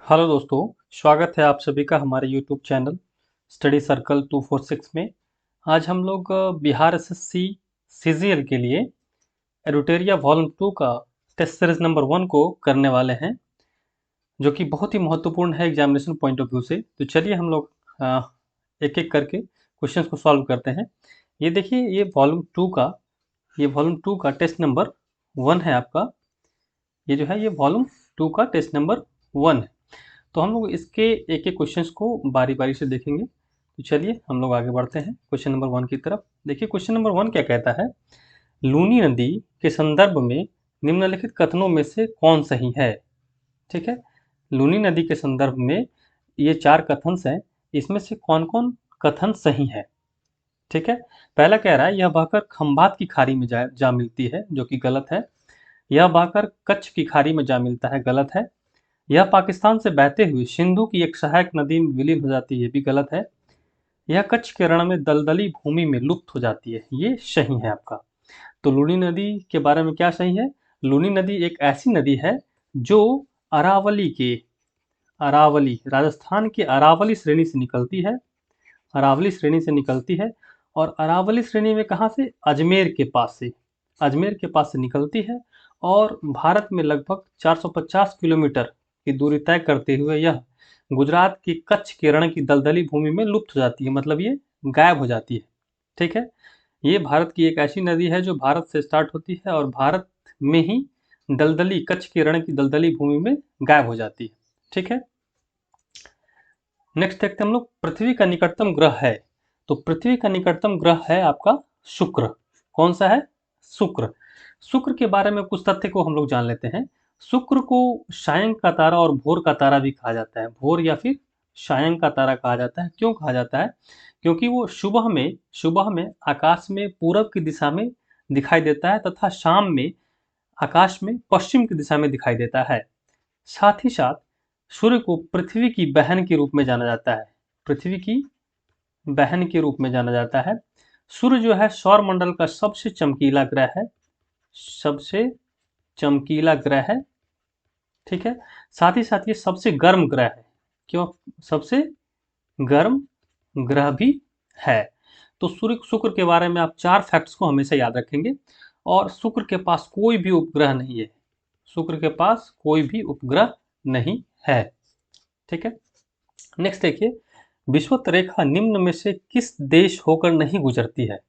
Hello दोस्तों, स्वागत है आप सभी का हमारे यूट्यूब चैनल स्टडी सर्कल 246 में। आज हम लोग बिहार एसएससी सीजीएल के लिए एडुटेरिया वॉल्यूम 2 का टेस्ट सीरीज नंबर 1 को करने वाले हैं, जो कि बहुत ही महत्वपूर्ण है एग्जामिनेशन पॉइंट ऑफ व्यू से। तो चलिए हम लोग एक एक करके क्वेश्चंस को सॉल्व करते हैं। ये देखिए, ये वॉल्यूम टू का टेस्ट नंबर 1 है आपका। ये जो है ये वॉल्यूम 2 का टेस्ट नंबर 1 है। तो हम लोग इसके एक एक क्वेश्चंस को बारी बारी से देखेंगे। तो चलिए हम लोग आगे बढ़ते हैं क्वेश्चन नंबर 1 की तरफ। देखिए क्वेश्चन नंबर 1 क्या कहता है। लूनी नदी के संदर्भ में निम्नलिखित कथनों में से कौन सही है। ठीक है, लूनी नदी के संदर्भ में ये 4 कथन हैं, इसमें से कौन कौन कथन सही है। ठीक है, पहला कह रहा है यह बहकर खंभात की खाड़ी में जा मिलती है, जो कि गलत है। यह बहकर कच्छ की खाड़ी में जा मिलता है, गलत है। यह पाकिस्तान से बहते हुए सिंधु की एक सहायक नदी में विलीन हो जाती है, भी गलत है। यह कच्छ के रण में दलदली भूमि में लुप्त हो जाती है, ये सही है आपका। तो लूनी नदी के बारे में क्या सही है। लूनी नदी एक ऐसी नदी है जो अरावली के अरावली राजस्थान के अरावली श्रेणी से निकलती है। अरावली श्रेणी से निकलती है और अरावली श्रेणी में कहाँ से, अजमेर के पास से निकलती है। और भारत में लगभग 450 किलोमीटर की दूरी तय करते हुए यह गुजरात की कच्छ के रण की दलदली भूमि में लुप्त हो जाती है, मतलब ये गायब हो जाती है। ठीक है, ये भारत की एक ऐसी नदी है जो भारत से स्टार्ट होती है और भारत में ही दलदली कच्छ के रण की दलदली भूमि में गायब हो जाती है। ठीक है, नेक्स्ट देखते हैं हम लोग, पृथ्वी का निकटतम ग्रह है। तो पृथ्वी का निकटतम ग्रह है आपका शुक्र। कौन सा है, शुक्र। शुक्र के बारे में कुछ तथ्य को हम लोग जान लेते हैं। शुक्र को सायं का तारा और भोर का तारा भी कहा जाता है, भोर या फिर सायं का तारा कहा जाता है। क्यों कहा जाता है, क्योंकि वो सुबह में आकाश में पूरब की दिशा में दिखाई देता है तथा शाम में आकाश में पश्चिम की दिशा में दिखाई देता है। साथ ही साथ सूर्य को पृथ्वी की बहन के रूप में जाना जाता है, पृथ्वी की बहन के रूप में जाना जाता है। सूर्य जो है सौर मंडल का सबसे चमकीला ग्रह है, सबसे चमकीला ग्रह है। ठीक है, साथ ही साथ ये सबसे गर्म ग्रह है। क्यों, सबसे गर्म ग्रह भी है। तो सूर्य शुक्र के बारे में आप 4 फैक्ट्स को हमेशा याद रखेंगे। और शुक्र के पास कोई भी उपग्रह नहीं है, शुक्र के पास कोई भी उपग्रह नहीं है। ठीक है, नेक्स्ट देखिए, विषुवत रेखा निम्न में से किस देश होकर नहीं गुजरती है।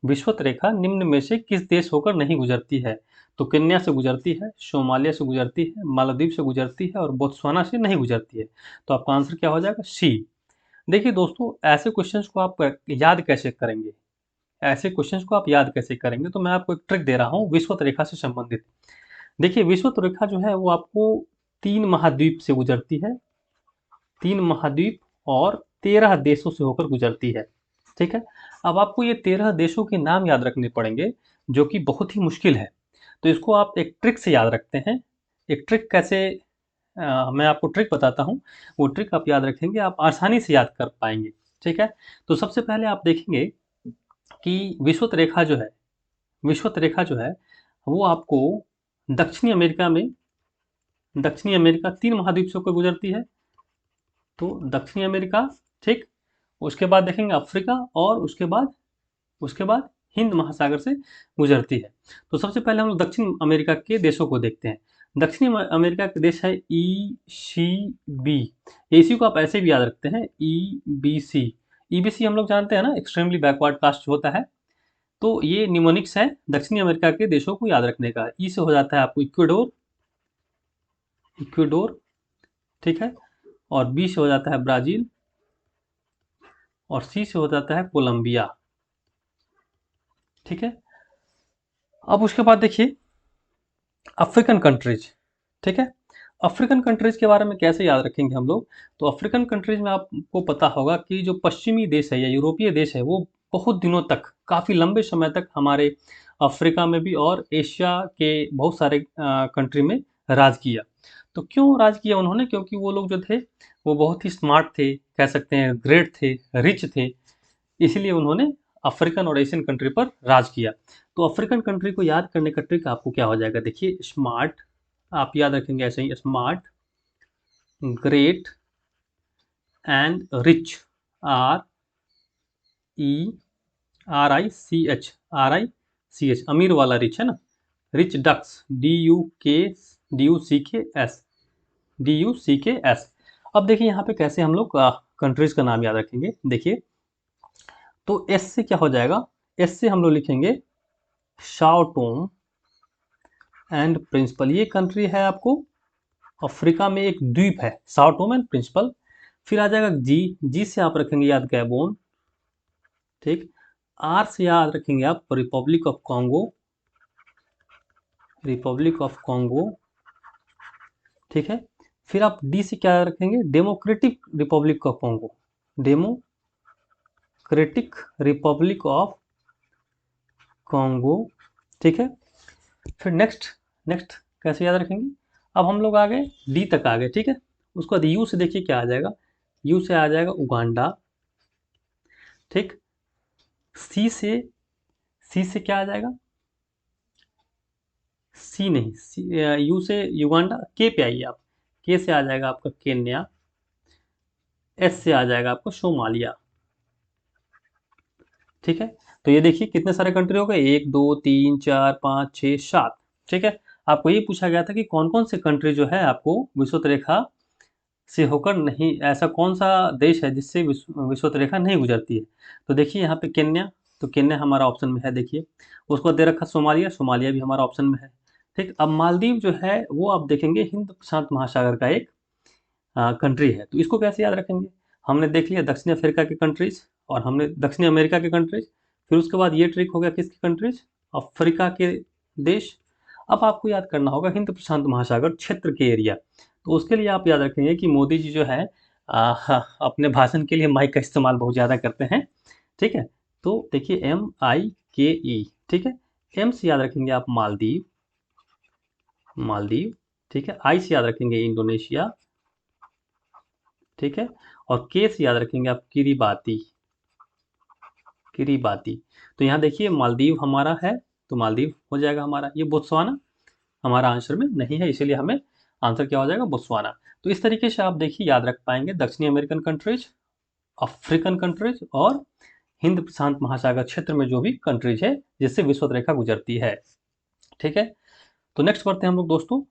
विषुवत रेखा निम्न में से किस देश होकर नहीं गुजरती है। तो केन्या से गुजरती है, सोमालिया से गुजरती है, मालदीव से गुजरती है और बोत्सवाना से नहीं गुजरती है। तो आपका आंसर क्या हो जाएगा, सी। देखिए दोस्तों, ऐसे क्वेश्चंस को आप याद कैसे करेंगे, ऐसे क्वेश्चंस को आप याद कैसे करेंगे, तो मैं आपको एक ट्रिक दे रहा हूँ विषुवत रेखा से संबंधित। देखिए विषुवत रेखा जो है वो आपको 3 महाद्वीप से गुजरती है, 3 महाद्वीप और 13 देशों से होकर गुजरती है। ठीक है, अब आपको ये 13 देशों के नाम याद रखने पड़ेंगे, जो कि बहुत ही मुश्किल है। तो इसको आप एक ट्रिक से याद रखते हैं। एक ट्रिक कैसे, मैं आपको ट्रिक बताता हूँ, वो ट्रिक आप याद रखेंगे, आप आसानी से याद कर पाएंगे। ठीक है, तो सबसे पहले आप देखेंगे कि विषुवत रेखा जो है वो आपको दक्षिणी अमेरिका में, दक्षिणी अमेरिका 3 महाद्वीप से होकर गुजरती है। तो दक्षिणी अमेरिका, ठीक, उसके बाद देखेंगे अफ्रीका और उसके बाद हिंद महासागर से गुजरती है। तो सबसे पहले हम लोग दक्षिण अमेरिका के देशों को देखते हैं। दक्षिणी अमेरिका के देश है ई सी बी। इसी को आप ऐसे भी याद रखते हैं, E B C. E B C हम लोग जानते हैं ना, एक्सट्रीमली बैकवर्ड कास्ट होता है। तो ये निमोनिक्स है दक्षिणी अमेरिका के देशों को याद रखने का। ई से हो जाता है आपको इक्वेडोर, इक्वेडोर, ठीक है, और बी से हो जाता है ब्राजील और सी से हो जाता है कोलंबिया। ठीक है, अब उसके बाद देखिए अफ्रीकन कंट्रीज। ठीक है, अफ्रीकन कंट्रीज के बारे में कैसे याद रखेंगे हम लोग। तो अफ्रीकन कंट्रीज में आपको पता होगा कि जो पश्चिमी देश है या यूरोपीय देश है वो बहुत दिनों तक, काफ़ी लंबे समय तक हमारे अफ्रीका में भी और एशिया के बहुत सारे कंट्री में राज किया। तो क्यों राज किया उन्होंने, क्योंकि वो लोग जो थे वो बहुत ही स्मार्ट थे, कह सकते हैं ग्रेट थे, रिच थे, इसीलिए उन्होंने अफ्रीकन और एशियन कंट्री पर राज किया। तो अफ्रीकन कंट्री को याद करने का ट्रिक आपको क्या हो जाएगा, देखिए स्मार्ट, आप याद रखेंगे ऐसे ही, smart, great and rich, R I RICH, अमीर वाला रिच है ना, रिच डक्स, DUCKS, DUCKS। अब देखिए यहाँ पे कैसे हम लोग कंट्रीज का नाम याद रखेंगे। देखिए तो एस से क्या हो जाएगा, एस से हम लोग लिखेंगे शाओ टोम एंड प्रिंसिपल। ये कंट्री है आपको अफ्रीका में, एक द्वीप है, साओ टोम एंड प्रिंसिपल। फिर आ जाएगा जी, जी से आप रखेंगे याद गैबोन, ठीक। आर से याद रखेंगे आप Republic of Congo, Republic of Congo, ठीक है। फिर आप डी से क्या रखेंगे, democratic Republic of Congo, democratic Republic of Congo, ठीक है। फिर नेक्स्ट, नेक्स्ट कैसे याद रखेंगे। अब हम लोग आ गए डी तक आ गए, ठीक है। उसके बाद यू से देखिए क्या आ जाएगा, यू से आ जाएगा उगांडा, ठीक। सी से, सी से क्या आ जाएगा, सी नहीं, सी, यू से युगांडा, के पे आइए आप, के से आ जाएगा आपका केन्या, एस से आ जाएगा आपको सोमालिया, ठीक है। तो ये देखिए कितने सारे कंट्री हो गए, 1 2 3 4 5 6 7, ठीक है। आपको ये पूछा गया था कि कौन कौन से कंट्री जो है आपको विषुवत रेखा से होकर नहीं, ऐसा कौन सा देश है जिससे विषुवत रेखा नहीं गुजरती है। तो देखिए यहाँ पे केन्या, तो केन्या हमारा ऑप्शन में है, देखिए। उसको दे रखा सोमालिया, सोमालिया भी हमारा ऑप्शन में है, ठीक। अब मालदीव जो है वो आप देखेंगे हिंद प्रशांत महासागर का एक कंट्री है। तो इसको कैसे याद रखेंगे, हमने देख लिया दक्षिण अफ्रीका की कंट्रीज और हमने दक्षिण अमेरिका के कंट्रीज, फिर उसके बाद ये ट्रिक हो गया किसकी कंट्रीज, अफ्रीका के देश। अब आपको याद करना होगा हिंद प्रशांत महासागर क्षेत्र के एरिया। तो उसके लिए आप याद रखेंगे कि मोदी जी जो है अपने भाषण के लिए माइक का इस्तेमाल बहुत ज़्यादा करते हैं, ठीक है। तो देखिए MIKE, ठीक है। एम से याद रखेंगे आप मालदीव, मालदीव, ठीक है। आई से याद रखेंगे इंडोनेशिया, ठीक है। और के से याद रखेंगे आप किरीबाती, किरीबाती। तो यहाँ देखिए मालदीव हमारा है, तो मालदीव हो जाएगा हमारा। ये बोत्सवाना हमारा आंसर में नहीं है, इसीलिए हमें आंसर क्या हो जाएगा, बोत्सवाना। तो इस तरीके से आप देखिए याद रख पाएंगे दक्षिणी अमेरिकन कंट्रीज, अफ्रीकन कंट्रीज और हिंद प्रशांत महासागर क्षेत्र में जो भी कंट्रीज है जिससे विषुवत रेखा गुजरती है, ठीक है। तो नेक्स्ट करते हैं हम लोग दोस्तों,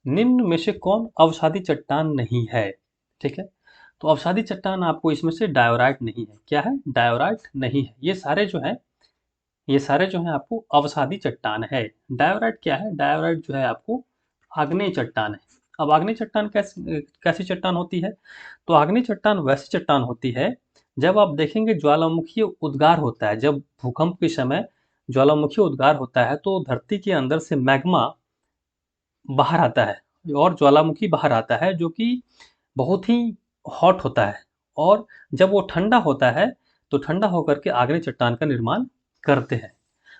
निम्न में से कौन अवसादी चट्टान नहीं है, ठीक है। तो अवसादी चट्टान आपको इसमें से डायोराइट नहीं है, क्या है, डायोराइट नहीं है। ये सारे जो है, ये सारे जो हैं आपको अवसादी चट्टान है। डायोराइट क्या है, डायोराइट जो है आपको आग्नेय चट्टान है। अब आग्नेय चट्टान कैसी चट्टान होती है, तो आग्नेय चट्टान वैसी चट्टान होती है जब आप देखेंगे ज्वालामुखी उद्गार होता है, जब भूकंप के समय ज्वालामुखी उद्गार होता है तो धरती के अंदर से मैग्मा बाहर आता है और ज्वालामुखी बाहर आता है जो कि बहुत ही हॉट होता है। और जब वो ठंडा होता है तो ठंडा होकर के आग्नेय चट्टान का निर्माण करते हैं।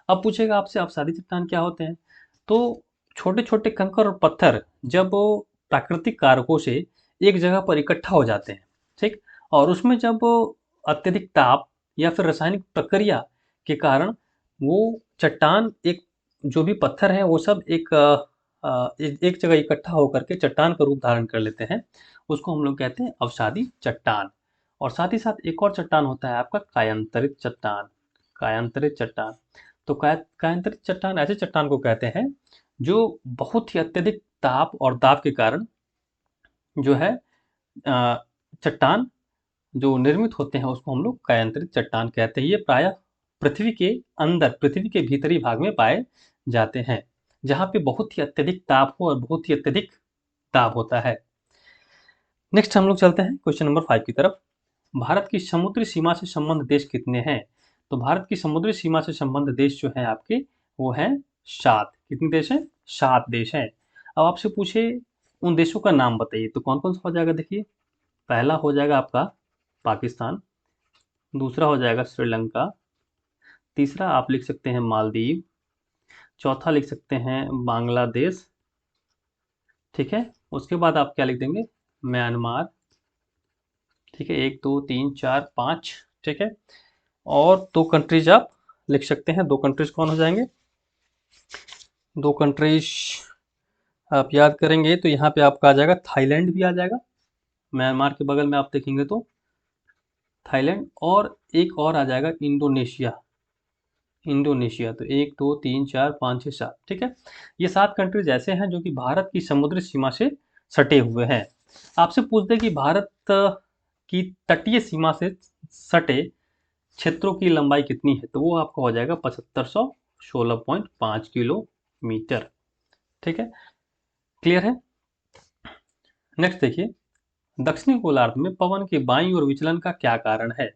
अब पूछेगा आपसे अवसादी चट्टान क्या होते हैं, तो छोटे छोटे कंकर और पत्थर जब वो प्राकृतिक कारकों से एक जगह पर इकट्ठा हो जाते हैं, ठीक। और उसमें जब अत्यधिक ताप या फिर रासायनिक प्रक्रिया के कारण वो चट्टान, एक जो भी पत्थर है वो सब एक जगह इकट्ठा होकर के चट्टान का रूप धारण कर लेते हैं, उसको हम लोग कहते हैं अवसादी चट्टान। और साथ ही साथ एक और चट्टान होता है आपका कायांतरित चट्टान, कायांतरित चट्टान। तो कायांतरित चट्टान ऐसे चट्टान को कहते हैं जो बहुत ही अत्यधिक ताप और दाब के कारण जो है चट्टान जो निर्मित होते हैं उसको हम लोग कायांतरित चट्टान कहते हैं। ये प्रायः पृथ्वी के अंदर, पृथ्वी के भीतरी भाग में पाए जाते हैं जहाँ पे बहुत ही अत्यधिक ताप हो और बहुत ही अत्यधिक दाब होता है। नेक्स्ट हम लोग चलते हैं क्वेश्चन नंबर 5 की तरफ। भारत की समुद्री सीमा से संबंध देश कितने हैं, तो भारत की समुद्री सीमा से संबंध देश जो हैं आपके वो हैं 7। कितने देश हैं, 7 देश हैं। अब आपसे पूछे उन देशों का नाम बताइए, तो कौन कौन सा हो जाएगा, देखिए पहला हो जाएगा आपका पाकिस्तान, दूसरा हो जाएगा श्रीलंका, तीसरा आप लिख सकते हैं मालदीव, चौथा लिख सकते हैं बांग्लादेश, ठीक है। उसके बाद आप क्या लिख देंगे, म्यांमार, ठीक है। 1 2 3 4 5, ठीक है। और 2 कंट्रीज आप लिख सकते हैं, 2 कंट्रीज कौन हो जाएंगे, 2 कंट्रीज आप याद करेंगे तो यहाँ पे आपका आ जाएगा थाईलैंड भी आ जाएगा, म्यांमार के बगल में आप देखेंगे तो थाईलैंड, और एक और आ जाएगा इंडोनेशिया। इंडोनेशिया तो 1 2 3 4 5 6 7, ठीक है। ये 7 कंट्रीज ऐसे हैं जो कि भारत की समुद्री सीमा से सटे हुए हैं। आपसे पूछते हैं कि भारत की तटीय सीमा से सटे क्षेत्रों की लंबाई कितनी है, तो वो आपका हो जाएगा 7516.5 किलोमीटर, ठीक है। क्लियर है। नेक्स्ट देखिए, दक्षिणी गोलार्ध में पवन के बाईं ओर विचलन का क्या कारण है।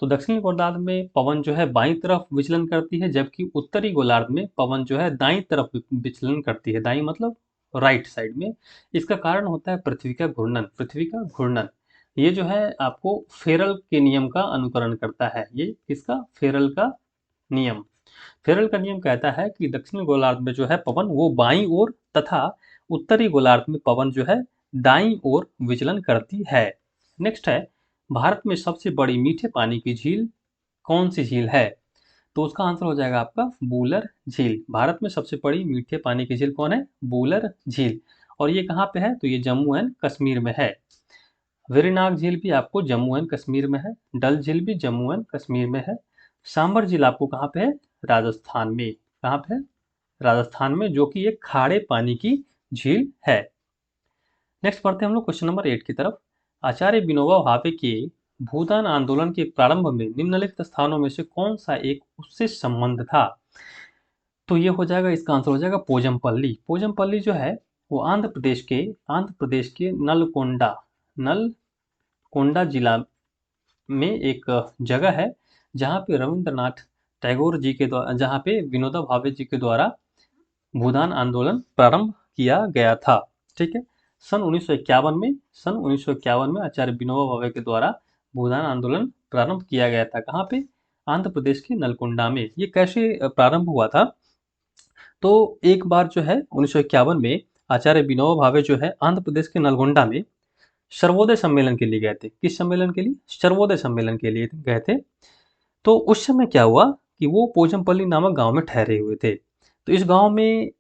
तो दक्षिणी गोलार्ध में पवन जो है बाईं तरफ विचलन करती है, जबकि उत्तरी गोलार्ध में पवन जो है दाईं तरफ विचलन करती है। दाईं मतलब राइट साइड में। इसका कारण होता है पृथ्वी का घूर्णन। पृथ्वी का घूर्णन ये जो है आपको फेरल के नियम का अनुकरण करता है। ये किसका? फेरल का नियम। फेरल का नियम कहता है कि दक्षिणी गोलार्ध में जो है पवन वो बाईं ओर तथा उत्तरी गोलार्ध में पवन जो है दाईं ओर विचलन करती है। नेक्स्ट है, भारत में सबसे बड़ी मीठे पानी की झील कौन सी झील है? तो उसका आंसर हो जाएगा आपका बूलर झील। भारत में सबसे बड़ी मीठे पानी की झील कौन है? बूलर झील। और ये कहाँ पे है? तो ये जम्मू एंड कश्मीर में है। वेरीनाग झील भी आपको जम्मू एंड कश्मीर में है। डल झील भी जम्मू एंड कश्मीर में है। सांबर झील आपको कहाँ पे है? राजस्थान में। कहाँ पे है? राजस्थान में, जो कि एक खारे पानी की झील है। नेक्स्ट पढ़ते हैं हम लोग क्वेश्चन नंबर 8 की तरफ। आचार्य विनोबा भावे के भूदान आंदोलन के प्रारंभ में निम्नलिखित स्थानों में से कौन सा एक उससे संबंध था? तो ये हो जाएगा, इसका आंसर हो जाएगा पोजमपल्ली। पोजमपल्ली जो है वो आंध्र प्रदेश के नलकोंडा जिला में एक जगह है, जहाँ पे रविंद्रनाथ टैगोर जी के द्वारा, जहाँ पे विनोबा भावे जी के द्वारा भूदान आंदोलन प्रारंभ किया गया था, ठीक है। सन 1951 में आचार्य विनोबा भावे के द्वारा भूदान आंदोलन प्रारंभ किया गया था। कहाँ पे? आंध्र प्रदेश के नलकुंडा में। ये कैसे प्रारंभ हुआ था? तो एक बार जो है 1951 में आचार्य विनोबा भावे जो है आंध्र प्रदेश के नलगोंडा में सर्वोदय सम्मेलन के लिए गए थे। किस सम्मेलन के लिए? सर्वोदय सम्मेलन के लिए गए थे। तो उस समय क्या हुआ कि वो पोचमपल्ली नामक गांव में ठहरे हुए थे। तो इस गांव में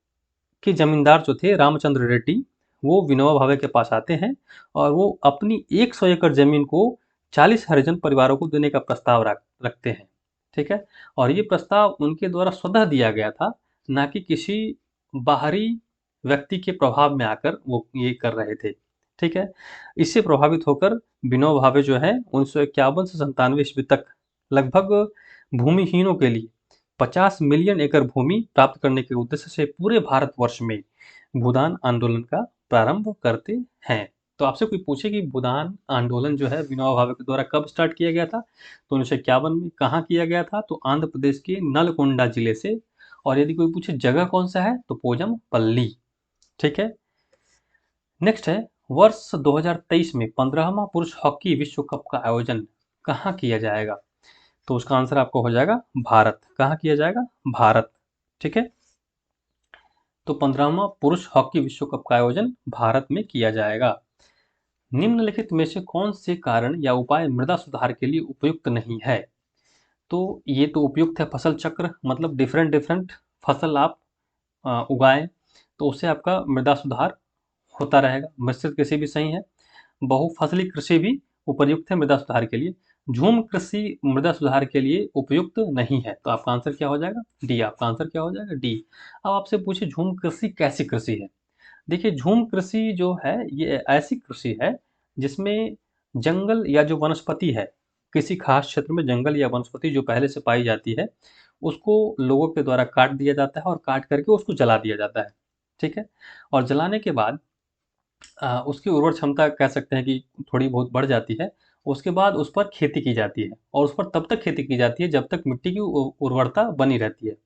के जमींदार जो थे रामचंद्र रेड्डी, वो विनोबा भावे के पास आते हैं और वो अपनी 100 एकड़ जमीन को 40 हरिजन परिवारों को देने का प्रस्ताव रखते हैं, ठीक है। और ये प्रस्ताव उनके द्वारा स्वतः दिया गया था, ना कि किसी बाहरी व्यक्ति के प्रभाव में आकर वो ये कर रहे थे, ठीक है। इससे प्रभावित होकर विनोबा भावे जो है 1951 से 97 ईस्वी तक लगभग भूमिहीनों के लिए 50 मिलियन एकड़ भूमि प्राप्त करने के उद्देश्य से पूरे भारतवर्ष में भूदान आंदोलन का प्रारंभ करते हैं। तो आपसे कोई पूछे कि भूदान आंदोलन जो है विनोबा भावे के द्वारा कब स्टार्ट किया गया था, तो 1951 में। कहाँ किया गया था? तो आंध्र प्रदेश के नलकोंडा जिले से। और यदि कोई पूछे जगह कौन सा है, तो पोजमपल्ली, ठीक है। नेक्स्ट है, वर्ष 2023 में 15वां पुरुष हॉकी विश्व कप का आयोजन कहाँ किया जाएगा? तो उसका आंसर आपको हो जाएगा भारत। कहाँ किया जाएगा? भारत, ठीक है। तो 15वां पुरुष हॉकी विश्व कप का आयोजन भारत में किया जाएगा। निम्नलिखित में से कौन से कारण या उपाय मृदा सुधार के लिए उपयुक्त नहीं है? तो ये तो उपयुक्त है फसल चक्र, मतलब डिफरेंट डिफरेंट फसल आप उगाएं, तो उससे आपका मृदा सुधार होता रहेगा। मिश्रित कृषि भी सही है। बहुफसली कृषि भी उपयुक्त है मृदा सुधार के लिए। झूम कृषि मृदा सुधार के लिए उपयुक्त नहीं है। तो आपका आंसर क्या हो जाएगा? डी। आपका आंसर क्या हो जाएगा? डी। अब आपसे पूछे झूम कृषि कैसी कृषि है? देखिए, झूम कृषि जो है ये ऐसी कृषि है जिसमें जंगल या जो वनस्पति है, किसी खास क्षेत्र में जंगल या वनस्पति जो पहले से पाई जाती है, उसको लोगों के द्वारा काट दिया जाता है और काट करके उसको जला दिया जाता है, ठीक है। और जलाने के बाद उसकी उर्वर क्षमता कह सकते हैं कि थोड़ी बहुत बढ़ जाती है। उसके बाद उस पर खेती की जाती है और उस पर तब तक खेती की जाती है जब तक मिट्टी की उर्वरता बनी रहती है।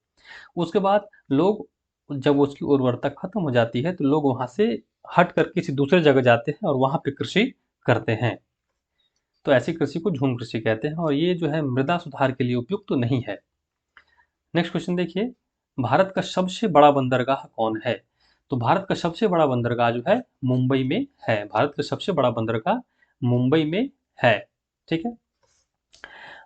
उसके बाद लोग, जब उसकी उर्वरता खत्म हो जाती है, तो लोग वहाँ से हट कर किसी दूसरे जगह जाते हैं और वहाँ पे कृषि करते हैं। तो ऐसी कृषि को झूम कृषि कहते हैं और ये जो है मृदा सुधार के लिए उपयुक्त तो नहीं है। नेक्स्ट क्वेश्चन देखिए, भारत का सबसे बड़ा बंदरगाह कौन है? तो भारत का सबसे बड़ा बंदरगाह जो है मुंबई में है। भारत का सबसे बड़ा बंदरगाह मुंबई में है, ठीक है।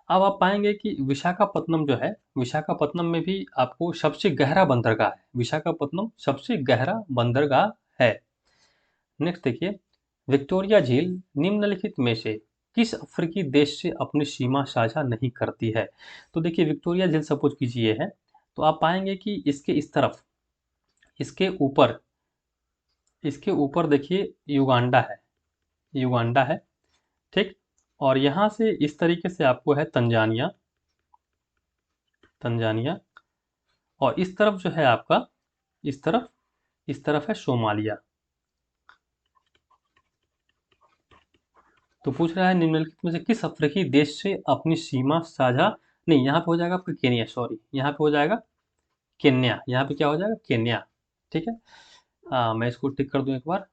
अब आप पाएंगे कि विशाखापत्तनम जो है, विशाखापत्तनम में भी आपको सबसे गहरा बंदरगाह है। विशाखापत्तनम सबसे गहरा बंदरगाह है। नेक्स्ट देखिए, विक्टोरिया झील निम्नलिखित में से किस अफ्रीकी देश से अपनी सीमा साझा नहीं करती है? तो देखिए विक्टोरिया झील सपोज कीजिए है, तो आप पाएंगे कि इसके इस तरफ, इसके ऊपर, इसके ऊपर देखिए युगांडा है, युगांडा है, ठीक। और यहाँ से इस तरीके से आपको है तंजानिया, तंजानिया। और इस तरफ जो है आपका, इस तरफ, इस तरफ है सोमालिया। तो पूछ रहा है निम्नलिखित में से किस अफ्रीकी देश से अपनी सीमा साझा, नहीं यहाँ पे हो जाएगा आपका केनिया, सॉरी यहाँ पे हो जाएगा केन्या, यहाँ पे क्या हो जाएगा केन्या, ठीक है। मैं इसको टिक कर दूं एक बार,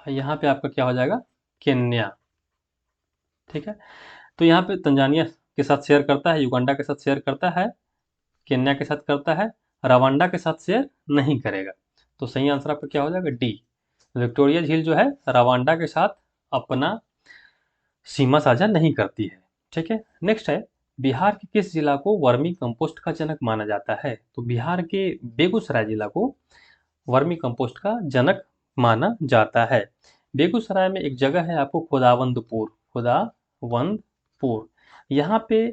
यहाँ पे आपका क्या हो जाएगा केन्या, ठीक है। तो यहाँ पे तंजानिया के साथ शेयर करता है, युगांडा के साथ शेयर करता है, केन्या के साथ करता है, रवांडा के साथ शेयर नहीं करेगा। तो सही आंसर आपका क्या हो जाएगा डी। विक्टोरिया झील जो है रवांडा के साथ अपना सीमा साझा नहीं करती है, ठीक है। नेक्स्ट है, बिहार के किस जिला को वर्मी कंपोस्ट का जनक माना जाता है? तो बिहार के बेगूसराय जिला को वर्मी कंपोस्ट का जनक माना जाता है। बेगूसराय में एक जगह है आपको खुदावंदपुर, खुदावंदपुर, यहाँ पे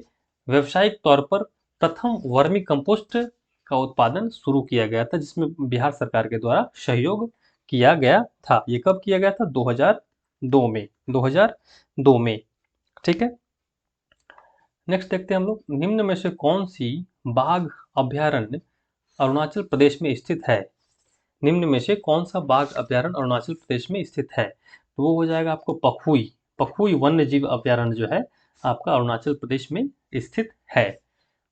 व्यावसायिक तौर पर प्रथम वर्मी कंपोस्ट का उत्पादन शुरू किया गया था, जिसमें बिहार सरकार के द्वारा सहयोग किया गया था। ये कब किया गया था? 2002 में, 2002 में, ठीक है। नेक्स्ट देखते हैं हम लोग, निम्न में से कौन सी बाघ अभयारण्य अरुणाचल प्रदेश में स्थित है? निम्न में से कौन सा बाघ अभयारण्य अरुणाचल प्रदेश में स्थित है? तो वो हो जाएगा आपको पखुई, पखुई वन्य जीव अभयारण्य जो है आपका अरुणाचल प्रदेश में स्थित है।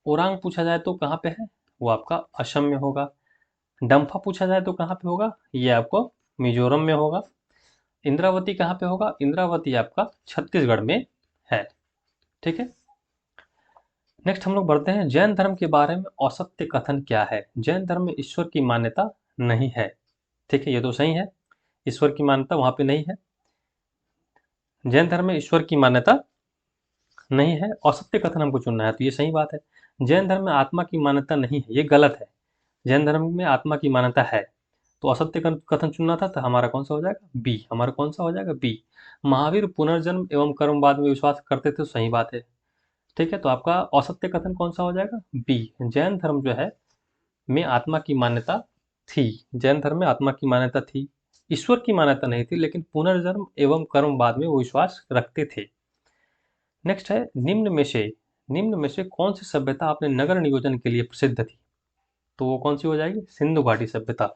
ओरांग पूछा जाए तो कहाँ पे है? वो आपका असम में होगा। डम्फा पूछा जाए तो कहाँ पे होगा? ये आपको मिजोरम में होगा। इंद्रावती कहाँ पे होगा? इंद्रावती आपका छत्तीसगढ़ में है, ठीक है। नेक्स्ट हम लोग बढ़ते हैं, जैन धर्म के बारे में औसत्य कथन क्या है? जैन धर्म में ईश्वर की मान्यता नहीं है, ठीक है, ये तो सही है, ईश्वर की मान्यता वहां पे नहीं है। जैन धर्म में ईश्वर की मान्यता नहीं है, औसत्य कथन हमको चुनना है, तो ये सही बात है। जैन धर्म में आत्मा की मान्यता नहीं है, ये गलत है। जैन धर्म में आत्मा की मान्यता है, तो असत्य कथन चुनना था, तो हमारा कौन सा हो जाएगा बी, हमारा कौन सा हो जाएगा बी। महावीर पुनर्जन्म एवं कर्मवाद में विश्वास करते थे, तो सही बात है, ठीक है। तो आपका असत्य कथन कौन सा हो जाएगा बी। जैन धर्म जो है में आत्मा की मान्यता थी, जैन धर्म में आत्मा की मान्यता थी, ईश्वर की मान्यता नहीं थी, लेकिन पुनर्जन्म एवं कर्मवाद में वो विश्वास रखते थे। नेक्स्ट है, निम्न में से कौन सी सभ्यता अपने नगर नियोजन के लिए प्रसिद्ध थी? तो वो कौन सी हो जाएगी? सिंधु घाटी सभ्यता।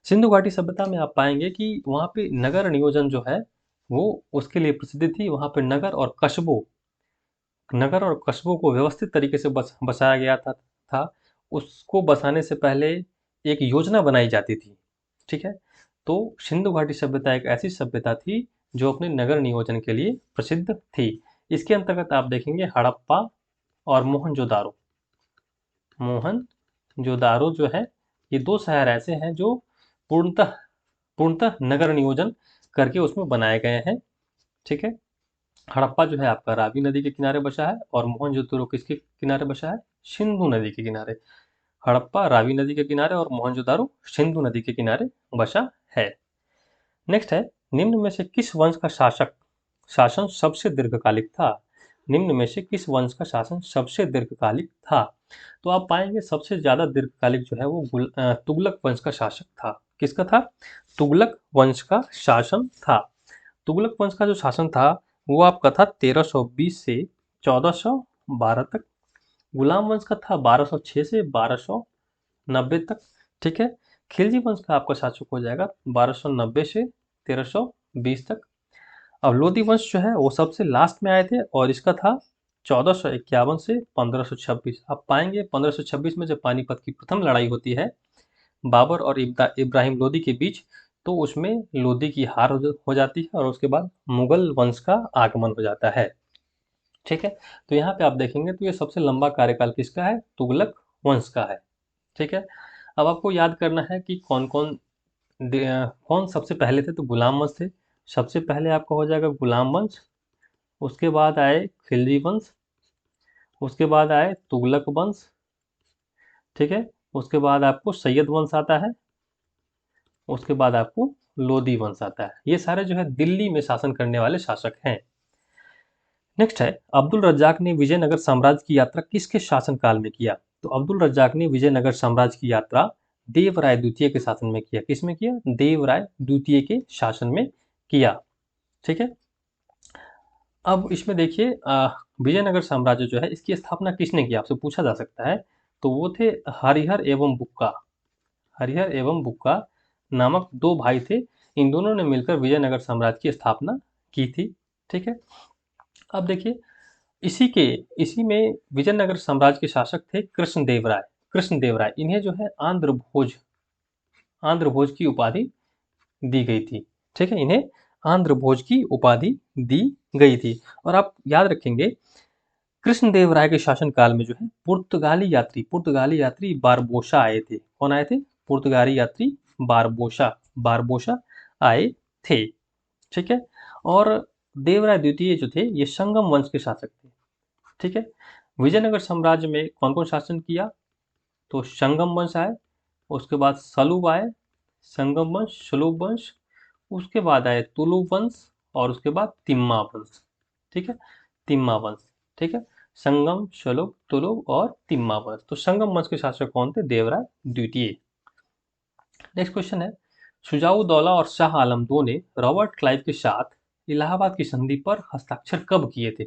सिंधु घाटी सभ्यता में आप पाएंगे कि वहाँ पे नगर नियोजन जो है वो उसके लिए प्रसिद्ध थी। वहाँ पे नगर और कस्बों को व्यवस्थित तरीके से बसाया गया था। उसको बसाने से पहले एक योजना बनाई जाती थी, ठीक है। तो सिंधु घाटी सभ्यता एक ऐसी सभ्यता थी जो अपने नगर नियोजन के लिए प्रसिद्ध थी। इसके अंतर्गत आप देखेंगे हड़प्पा और मोहनजोदारो, मोहनजोदारो जो है, ये दो शहर ऐसे हैं जो पूर्णतः पूर्णतः नगर नियोजन करके उसमें बनाए गए हैं, ठीक है। हड़प्पा जो है आपका रावी नदी के किनारे बसा है, और मोहनजोदड़ो किसके किनारे बसा है? सिंधु नदी के किनारे। हड़प्पा रावी नदी के किनारे और मोहनजोदारो सिंधु नदी के किनारे बसा है। नेक्स्ट है, निम्न में से किस वंश का शासन सबसे दीर्घकालिक था? निम्न में से किस वंश का शासन सबसे दीर्घकालिक था? तो आप पाएंगे सबसे ज्यादा दीर्घकालिक जो है वो तुगलक वंश का शासक था। किसका था? तुगलक वंश का शासन था। तुगलक वंश का जो शासन था वो आपका था 1320 से 1412 तक। गुलाम वंश का था 1206 से 1290 तक, ठीक है। खिलजी वंश का आपका शासक हो जाएगा 1290 से 1320 तक। अब लोधी वंश जो है वो सबसे लास्ट में आए थे, और इसका था 1451 से 1526। आप पाएंगे 1526 में जब पानीपत की प्रथम लड़ाई होती है बाबर और इब्राहिम लोदी के बीच, तो उसमें लोदी की हार हो जाती है, और उसके बाद मुगल वंश का आगमन हो जाता है, ठीक है। तो यहाँ पे आप देखेंगे तो ये सबसे लंबा कार्यकाल किसका है? तुगलक वंश का है, ठीक है। अब आपको याद करना है कि कौन सबसे पहले थे। तो गुलाम वंश थे, सबसे पहले आपका हो जाएगा गुलाम वंश, उसके बाद आए खिलजी वंश, उसके बाद आए तुगलक वंश, ठीक है। उसके बाद आपको सैयद वंश आता है, उसके बाद आपको लोदी वंश आता है। ये सारे जो है दिल्ली में शासन करने वाले शासक हैं। नेक्स्ट है, अब्दुल रज्जाक ने विजयनगर साम्राज्य की यात्रा किसके शासनकाल में किया? तो अब्दुल रज्जाक ने विजयनगर साम्राज्य की यात्रा देवराय द्वितीय के शासन में किया। किसमें किया? देवराय द्वितीय के शासन में किया। ठीक है। अब इसमें देखिए विजयनगर साम्राज्य जो है इसकी स्थापना किसने किया, आपसे पूछा जा सकता है। तो वो थे हरिहर एवं बुक्का। हरिहर एवं बुक्का नामक दो भाई थे। इन दोनों ने मिलकर विजयनगर साम्राज्य की स्थापना की थी। ठीक है। अब देखिए इसी में विजयनगर साम्राज्य के शासक थे कृष्णदेवराय। कृष्णदेवराय इन्हें जो है आंध्र भोज की उपाधि दी गई थी। ठीक है, इन्हें आंध्र भोज की उपाधि दी गई थी। और आप याद रखेंगे कृष्णदेवराय के शासनकाल में जो है पुर्तगाली यात्री बारबोसा आए थे। कौन आए थे? पुर्तगाली यात्री बारबोसा बारबोसा आए थे। ठीक है। और देवराय द्वितीय जो थे ये संगम वंश के शासक थे। ठीक है। विजयनगर साम्राज्य में कौन कौन शासन किया? तो संगम वंश आए, उसके बाद सलूब आए, संगम वंश, सलूब वंश, उसके बाद आए तुलुप वंश और उसके बाद तिम्मा वंश। ठीक है, तिम्मा वंश। ठीक है, संगम, सलूप, तुलुप और तिम्मा वंश। तो संगम वंश के शासक कौन थे? देवराय द्वितीय। नेक्स्ट क्वेश्चन है, शुजाउद्दौला और शाह आलम दो ने रॉबर्ट क्लाइव के साथ इलाहाबाद की संधि पर हस्ताक्षर कब किए थे?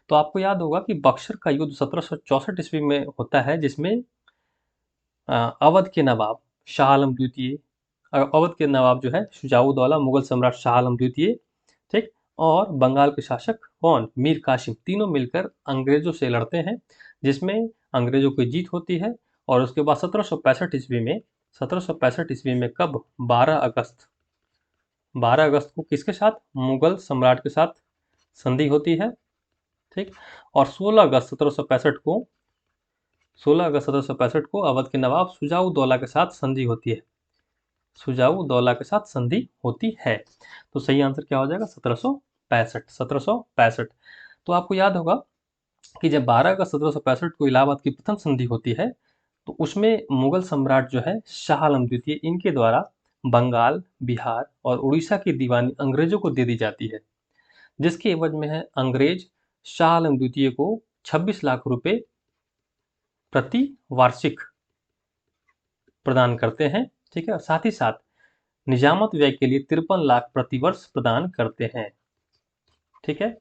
तो आपको याद होगा कि बक्सर का युद्ध 1764 ईस्वी में होता है, जिसमें अवध के नवाब शाह आलम द्वितीय, अवध के नवाब जो है शुजाउद्दौला, मुगल सम्राट शाह आलम द्वितीय, ठीक, और बंगाल के शासक कौन? मीर कासिम, तीनों मिलकर अंग्रेजों से लड़ते हैं, जिसमें अंग्रेजों की जीत होती है। और उसके बाद 1765 ईस्वी में कब? 12 अगस्त को किसके साथ? मुगल सम्राट के साथ संधि होती है। ठीक। और 16 अगस्त 1765 को अवध के नवाब शुजाउद्दौला के साथ संधि होती है। शुजाउद्दौला के साथ संधि होती है। तो सही आंसर क्या हो जाएगा? 1765। तो आपको याद होगा कि जब 12 अगस्त 1765 को इलाहाबाद की प्रथम संधि होती है, तो उसमें मुगल सम्राट जो है शाह आलम द्वितीय, इनके द्वारा बंगाल, बिहार और उड़ीसा की दीवानी अंग्रेजों को दे दी जाती है, जिसके एवज में है अंग्रेज शाह आलम द्वितीय को 26 लाख रुपए प्रति वार्षिक प्रदान करते हैं। ठीक है, साथ ही साथ निजामत व्यय के लिए 53 लाख प्रतिवर्ष प्रदान करते हैं। ठीक है,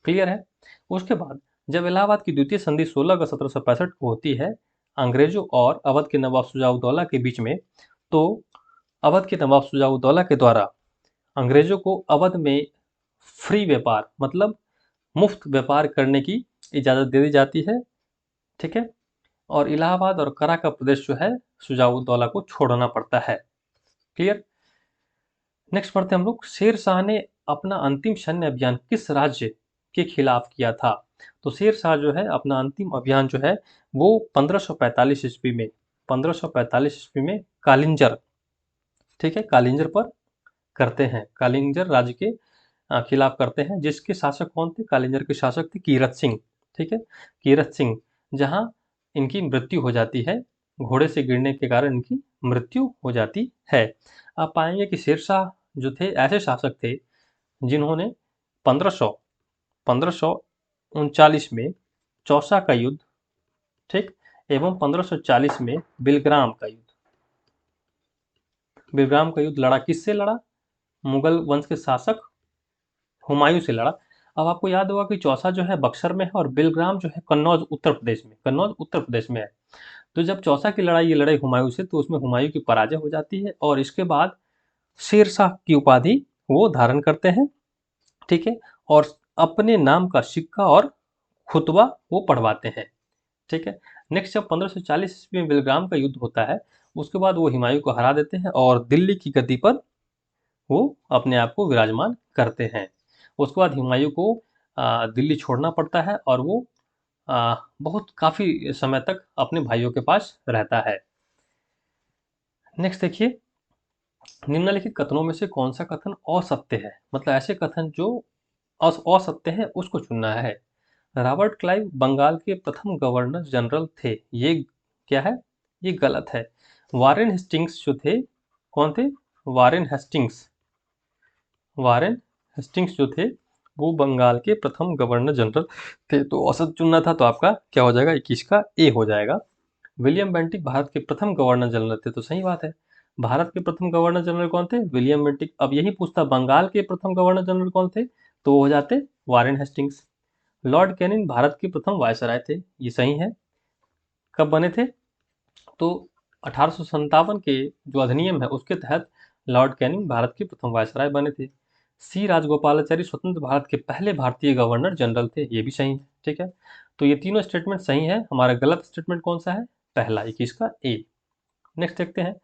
क्लियर है। उसके बाद जब इलाहाबाद की द्वितीय संधि 16 अगस्त 1765 को होती है अंग्रेजों और अवध के नवाब शुजाउद्दौला के बीच में, तो अवध के नवाब शुजाउद्दौला के द्वारा अंग्रेजों को अवध में फ्री व्यापार, मतलब मुफ्त व्यापार करने की इजाज़त दे दी जाती है। ठीक है, और इलाहाबाद और करा का प्रदेश जो है शुजाउद्दौला को छोड़ना पड़ता है। क्लियर। नेक्स्ट पढ़ते हैं हम लोग, शेर शाह ने अपना अंतिम सैन्य अभियान किस राज्य के खिलाफ किया था? तो शेर शाह जो है अपना अंतिम अभियान जो है वो 1545 ईस्वी में 1545 ईस्वी में कालिंजर, ठीक है, कालिंजर पर करते हैं। कालिंजर राज्य के खिलाफ करते हैं, जिसके शासक कौन थे? कालिंजर के शासक थे कीरत सिंह। ठीक है, कीरत सिंह, जहां इनकी मृत्यु हो जाती है, घोड़े से गिरने के कारण इनकी मृत्यु हो जाती है। आप पाएंगे कि शेरशाह जो थे ऐसे शासक थे जिन्होंने 1539 में चौसा का युद्ध, ठीक, एवं 1540 में बिलग्राम का युद्ध लड़ा। किससे लड़ा? मुगल वंश के शासक हुमायूं से लड़ा। अब आपको याद होगा कि चौसा जो है बक्सर में है और बिलग्राम जो है कन्नौज उत्तर प्रदेश में है। तो जब चौसा की लड़ाई ये लड़ाई हुमायूं से, तो उसमें हुमायूं की पराजय हो जाती है और इसके बाद शेरशाह की उपाधि वो धारण करते हैं। ठीक है, और अपने नाम का सिक्का और खुतबा वो पढ़वाते हैं। ठीक है। नेक्स्ट जब 1540 ईस्वी में बिलग्राम का युद्ध होता है, उसके बाद वो हुमायूं को हरा देते हैं और दिल्ली की गद्दी पर वो अपने आप को विराजमान करते हैं। उसके बाद हुमायूं को दिल्ली छोड़ना पड़ता है और वो बहुत काफ़ी समय तक अपने भाइयों के पास रहता है। नेक्स्ट देखिए, निम्नलिखित कथनों में से कौन सा कथन असत्य है? मतलब ऐसे कथन जो असत्य है उसको चुनना है। रॉबर्ट क्लाइव बंगाल के प्रथम गवर्नर जनरल थे, ये क्या है? ये गलत है। वारेन हेस्टिंग्स जो थे, कौन थे? वारेन हेस्टिंग्स, वारेन हेस्टिंग्स जो थे वो बंगाल के प्रथम गवर्नर जनरल थे। तो औसत चुनना था तो आपका क्या हो जाएगा, 21 का ए हो जाएगा। विलियम बेंटिक भारत के प्रथम गवर्नर जनरल थे, तो सही बात है। भारत के प्रथम गवर्नर जनरल कौन थे, विलियम बेंटिक। अब यही पूछता बंगाल के प्रथम गवर्नर जनरल कौन थे, तो वो हो जाते Warren Hastings. Lord Canning Bharat के प्रथम वायसराय थे, ये सही है। कब बने थे, तो 1857 के जो अधिनियम है उसके तहत लॉर्ड कैनिंग भारत के प्रथम वायसराय बने थे। सी राजगोपालाचारी स्वतंत्र भारत के पहले भारतीय गवर्नर जनरल थे, ये भी सही है। ठीक है, तो ये तीनों स्टेटमेंट सही है। हमारा गलत स्टेटमेंट कौन सा है, पहला 21 का ए। नेक्स्ट देखते हैं,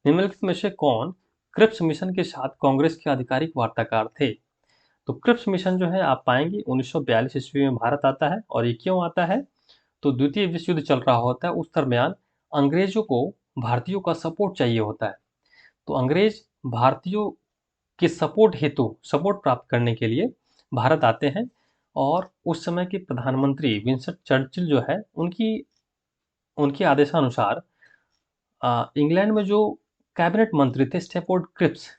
निम्नलिखित में से कौन क्रिप्स मिशन के साथ कांग्रेस के आधिकारिक वार्ताकार थे। तो क्रिप्स मिशन जो है आप पाएंगे 1942 ईस्वी में भारत आता है। और ये क्यों आता है, तो द्वितीय विश्व युद्ध चल रहा होता है, उस दरमियान अंग्रेजों को भारतीयों का सपोर्ट चाहिए होता है। तो अंग्रेज भारतीयों के सपोर्ट हेतु सपोर्ट प्राप्त करने के लिए भारत आते हैं। और उस समय के प्रधानमंत्री विंस्टन चर्चिल जो है उनकी उनके आदेशानुसार इंग्लैंड में जो कैबिनेट मंत्री थे स्टेफोर्ड क्रिप्स,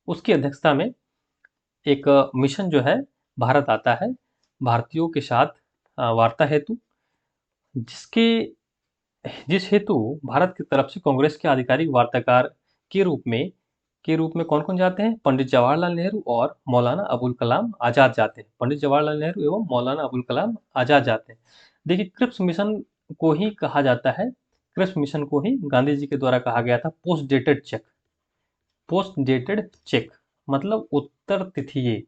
उसकी अध्यक्षता में एक मिशन जो है भारत आता है भारतीयों के साथ वार्ता हेतु, जिस हेतु भारत की तरफ से कांग्रेस के आधिकारिक वार्ताकार के रूप में कौन कौन जाते हैं, पंडित जवाहरलाल नेहरू और मौलाना अबुल कलाम आज़ाद जाते हैं। पंडित जवाहरलाल नेहरू एवं मौलाना अबुल कलाम आज़ाद जाते हैं। देखिए क्रिप्स मिशन को ही कहा जाता है, क्रिप्स मिशन को ही गांधी जी के द्वारा कहा गया था post dated cheque. Post dated cheque मतलब उत्तर तिथीय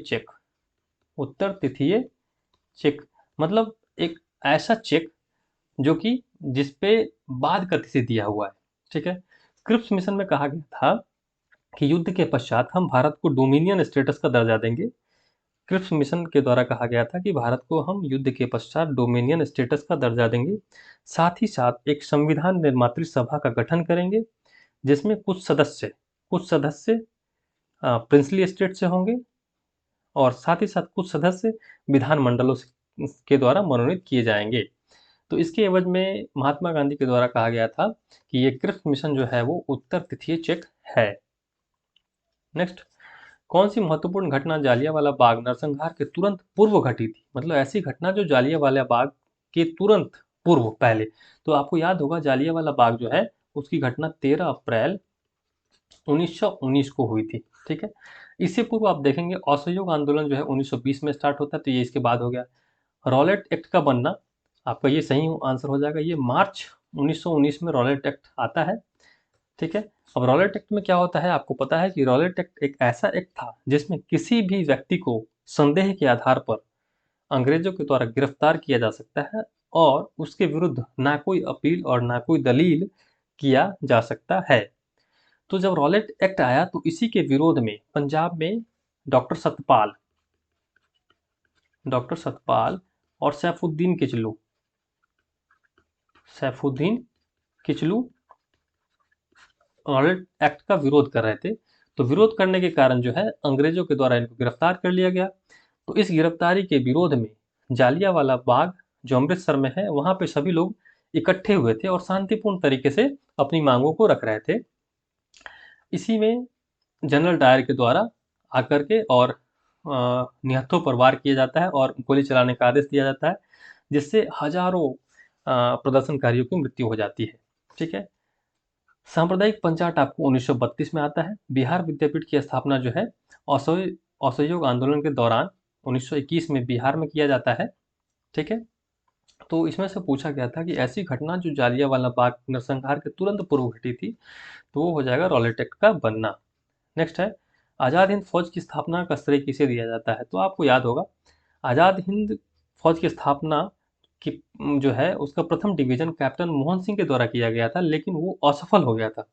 चेक। उत्तर तिथीय चेक मतलब एक ऐसा चेक जो कि जिस पे बाद का तिथि दिया हुआ है। ठीक है, क्रिप्स मिशन में कहा गया था कि युद्ध के पश्चात हम भारत को डोमिनियन स्टेटस का दर्जा देंगे। क्रिप्स मिशन के द्वारा कहा गया था कि भारत को हम युद्ध के पश्चात डोमिनियन स्टेटस का दर्जा देंगे। साथ ही साथ एक संविधान निर्मात्री सभा का गठन करेंगे, जिसमें कुछ सदस्य प्रिंसली स्टेट से होंगे और साथ ही साथ कुछ सदस्य विधानमंडलों के द्वारा मनोनीत किए जाएंगे। तो इसके एवज में महात्मा गांधी के द्वारा कहा गया था कि ये क्रिप्स मिशन जो है वो उत्तर तिथीय चेक है। नेक्स्ट, कौन सी महत्वपूर्ण घटना जालियांवाला बाग नरसंहार के तुरंत पूर्व घटी थी, मतलब ऐसी घटना जो जालियांवाला बाग के तुरंत पूर्व पहले। तो आपको याद होगा जालियांवाला बाग जो है उसकी घटना 13 अप्रैल 1919 को हुई थी। ठीक है, इससे पूर्व आप देखेंगे असहयोग आंदोलन जो है 1920 में स्टार्ट होता है, तो ये इसके बाद हो गया। रॉलेट एक्ट का बनना, आपका ये सही आंसर हो जाएगा, ये मार्च 1919 में रॉलेट एक्ट आता है। ठीक है, अब रॉलेट एक्ट में क्या होता है, आपको पता है कि रॉलेट एक्ट एक ऐसा एक्ट था जिसमें किसी भी व्यक्ति को संदेह के आधार पर अंग्रेजों के द्वारा गिरफ्तार किया जा सकता है और उसके विरुद्ध ना कोई अपील और ना कोई दलील किया जा सकता है। तो जब रॉलेट एक्ट आया तो इसी के विरोध में पंजाब में डॉक्टर सतपाल और सैफुद्दीन किचलू रॉलेट एक्ट का विरोध कर रहे थे। तो विरोध करने के कारण जो है अंग्रेजों के द्वारा इनको गिरफ्तार कर लिया गया। तो इस गिरफ्तारी के विरोध में जालियांवाला बाग जो अमृतसर में है वहां पे सभी लोग इकट्ठे हुए थे और शांतिपूर्ण तरीके से अपनी मांगों को रख रहे थे। इसी में जनरल डायर के द्वारा आकर के और निहत्थों पर वार किया जाता है और गोली चलाने का आदेश दिया जाता है, जिससे हजारों प्रदर्शनकारियों की मृत्यु हो जाती है। ठीक है, सांप्रदायिक पंचाट आपको 1932 में आता है। बिहार विद्यापीठ की स्थापना जो है असहयोग आंदोलन के दौरान 1921 में बिहार में किया जाता है। ठीक है, तो इसमें से पूछा गया था कि ऐसी घटना जो जालियांवाला बाग नरसंहार के तुरंत पूर्व घटी थी, तो वो हो जाएगा रॉलेट एक्ट का बनना। नेक्स्ट है, आज़ाद हिंद फौज की स्थापना का श्रेय किसे दिया जाता है। तो आपको याद होगा आज़ाद हिंद फौज की स्थापना की जो है उसका प्रथम डिवीजन कैप्टन मोहन सिंह के द्वारा किया गया था, लेकिन वो असफल हो गया था।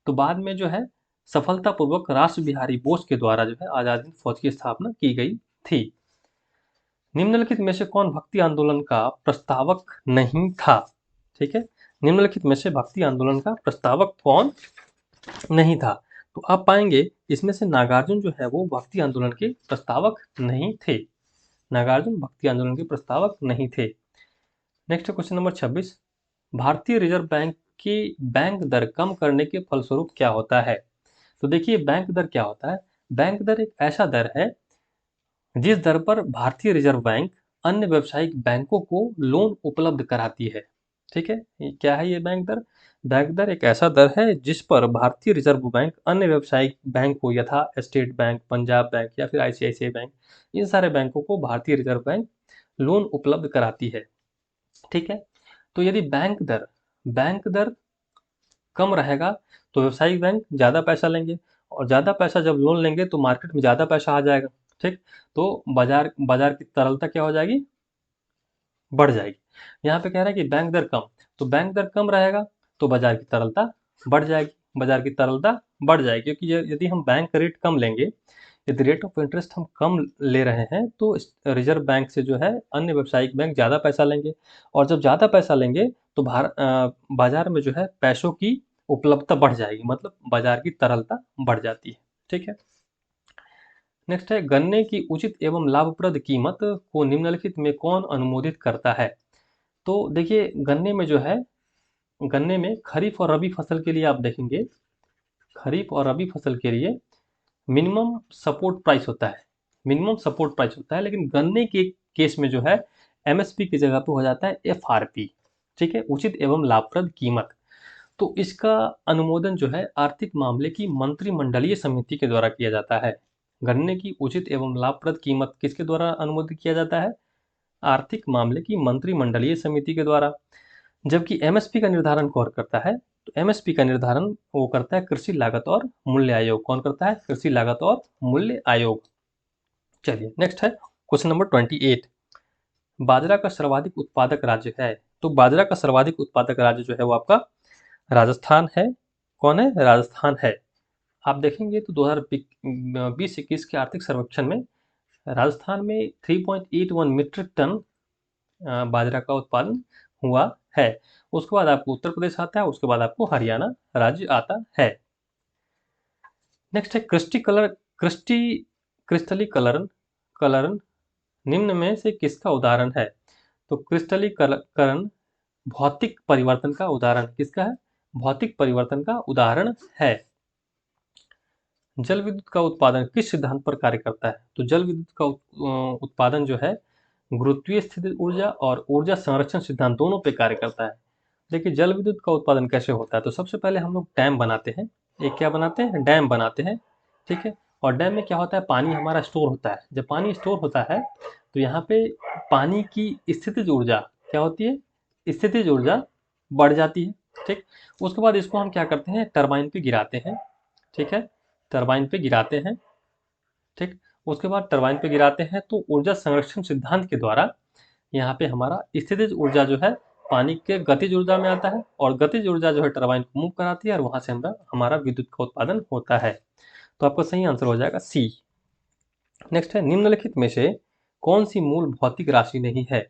तो बाद में जो है सफलतापूर्वक राष्ट्र बिहारी बोस के द्वारा जो है आज़ाद हिंद फौज की स्थापना की गई थी। निम्नलिखित में से कौन भक्ति आंदोलन का प्रस्तावक नहीं था। ठीक है, निम्नलिखित में से भक्ति आंदोलन का प्रस्तावक कौन नहीं था। तो आप पाएंगे इसमें से नागार्जुन जो है वो भक्ति आंदोलन के प्रस्तावक नहीं थे। नागार्जुन भक्ति आंदोलन के प्रस्तावक नहीं थे। नेक्स्ट क्वेश्चन नंबर 26, भारतीय रिजर्व बैंक कि बैंक दर कम करने के फलस्वरूप क्या होता है। तो देखिए बैंक दर क्या होता है। बैंक दर एक ऐसा दर है जिस दर पर भारतीय रिजर्व बैंक अन्य व्यावसायिक बैंकों को लोन उपलब्ध कराती है। ठीक है, ये क्या है ये बैंक दर। बैंक दर एक ऐसा दर है जिस पर भारतीय रिजर्व बैंक अन्य व्यावसायिक बैंक को यथा स्टेट बैंक, पंजाब बैंक या फिर आईसीआईसीआई बैंक, इन सारे बैंकों को भारतीय रिजर्व बैंक लोन उपलब्ध कराती है। ठीक है, तो यदि बैंक दर कम रहेगा तो व्यावसायिक बैंक ज़्यादा पैसा लेंगे, और ज़्यादा पैसा जब लोन लेंगे तो मार्केट में ज़्यादा पैसा आ जाएगा। ठीक, तो बाजार बाजार की तरलता क्या हो जाएगी, बढ़ जाएगी। यहाँ पे कह रहा है कि बैंक दर कम, तो बैंक दर कम रहेगा तो बाजार की तरलता बढ़ जाएगी, बाजार की तरलता बढ़ जाएगी, क्योंकि यदि हम बैंक रेट कम लेंगे, यदि रेट ऑफ इंटरेस्ट हम कम ले रहे हैं तो रिजर्व बैंक से जो है अन्य व्यावसायिक बैंक ज़्यादा पैसा लेंगे, और जब ज़्यादा पैसा लेंगे तो बाजार में जो है पैसों की उपलब्धता बढ़ जाएगी, मतलब बाजार की तरलता बढ़ जाती है। ठीक है, नेक्स्ट है गन्ने की उचित एवं लाभप्रद कीमत को निम्नलिखित में कौन अनुमोदित करता है। तो देखिए गन्ने में जो है, गन्ने में खरीफ और रबी फसल के लिए आप देखेंगे, खरीफ और रबी फसल के लिए मिनिमम सपोर्ट प्राइस होता है, मिनिमम सपोर्ट प्राइस होता है, लेकिन गन्ने के केस में जो है एमएसपी की जगह पे हो जाता है एफआरपी। ठीक है, उचित एवं लाभप्रद कीमत। तो इसका अनुमोदन जो है आर्थिक मामले की मंत्रिमंडलीय समिति के द्वारा किया जाता है। गन्ने की उचित एवं लाभप्रद कीमत किसके द्वारा अनुमोदित किया जाता है, आर्थिक मामले की मंत्रिमंडलीय समिति के द्वारा। जबकि एमएसपी का निर्धारण कौन करता है, तो एमएसपी का निर्धारण वो करता है कृषि लागत और मूल्य आयोग। कौन करता है, कृषि लागत और मूल्य आयोग। चलिए नेक्स्ट है क्वेश्चन नंबर 28। बाजरा का सर्वाधिक उत्पादक राज्य है। तो बाजरा का सर्वाधिक उत्पादक राज्य जो है वो आपका राजस्थान है। कौन है, राजस्थान है। आप देखेंगे तो 2020-21 के आर्थिक सर्वेक्षण में राजस्थान में 3.81 मीट्रिक टन बाजरा का उत्पादन हुआ है। उसके बाद आपको उत्तर प्रदेश आता है, उसके बाद आपको हरियाणा राज्य आता है। नेक्स्ट है क्रिस्टलीकरण निम्न में से किसका उदाहरण है। तो क्रिस्टलीकरण भौतिक परिवर्तन का उदाहरण किसका है, भौतिक परिवर्तन का उदाहरण है। जल विद्युत का उत्पादन किस सिद्धांत पर कार्य करता है। तो जल विद्युत का उत्पादन जो है गुरुत्वीय स्थितिज ऊर्जा और ऊर्जा संरक्षण सिद्धांत दोनों पे कार्य करता है। देखिए जल विद्युत का उत्पादन कैसे होता है, तो सबसे पहले हम लोग डैम बनाते हैं। एक क्या बनाते हैं, डैम बनाते हैं। ठीक है, और डैम में क्या होता है, पानी हमारा स्टोर होता है। जब पानी स्टोर होता है तो यहाँ पे पानी की स्थितिज ऊर्जा क्या होती है, स्थितिज ऊर्जा बढ़ जाती है। ठीक, उसके बाद इसको हम क्या करते हैं, टरबाइन पे गिराते हैं। ठीक है, टरबाइन पे गिराते हैं। ठीक, उसके बाद टरबाइन पे गिराते हैं तो ऊर्जा संरक्षण सिद्धांत के द्वारा यहाँ पे हमारा स्थितिज ऊर्जा जो है पानी के गतिज ऊर्जा में आता है, और गतिज ऊर्जा जो है टरबाइन को मूव कराती है, और वहां से हमारा विद्युत का उत्पादन होता है। तो आपका सही आंसर हो जाएगा सी। नेक्स्ट है निम्नलिखित में से कौन सी मूल भौतिक राशि नहीं है।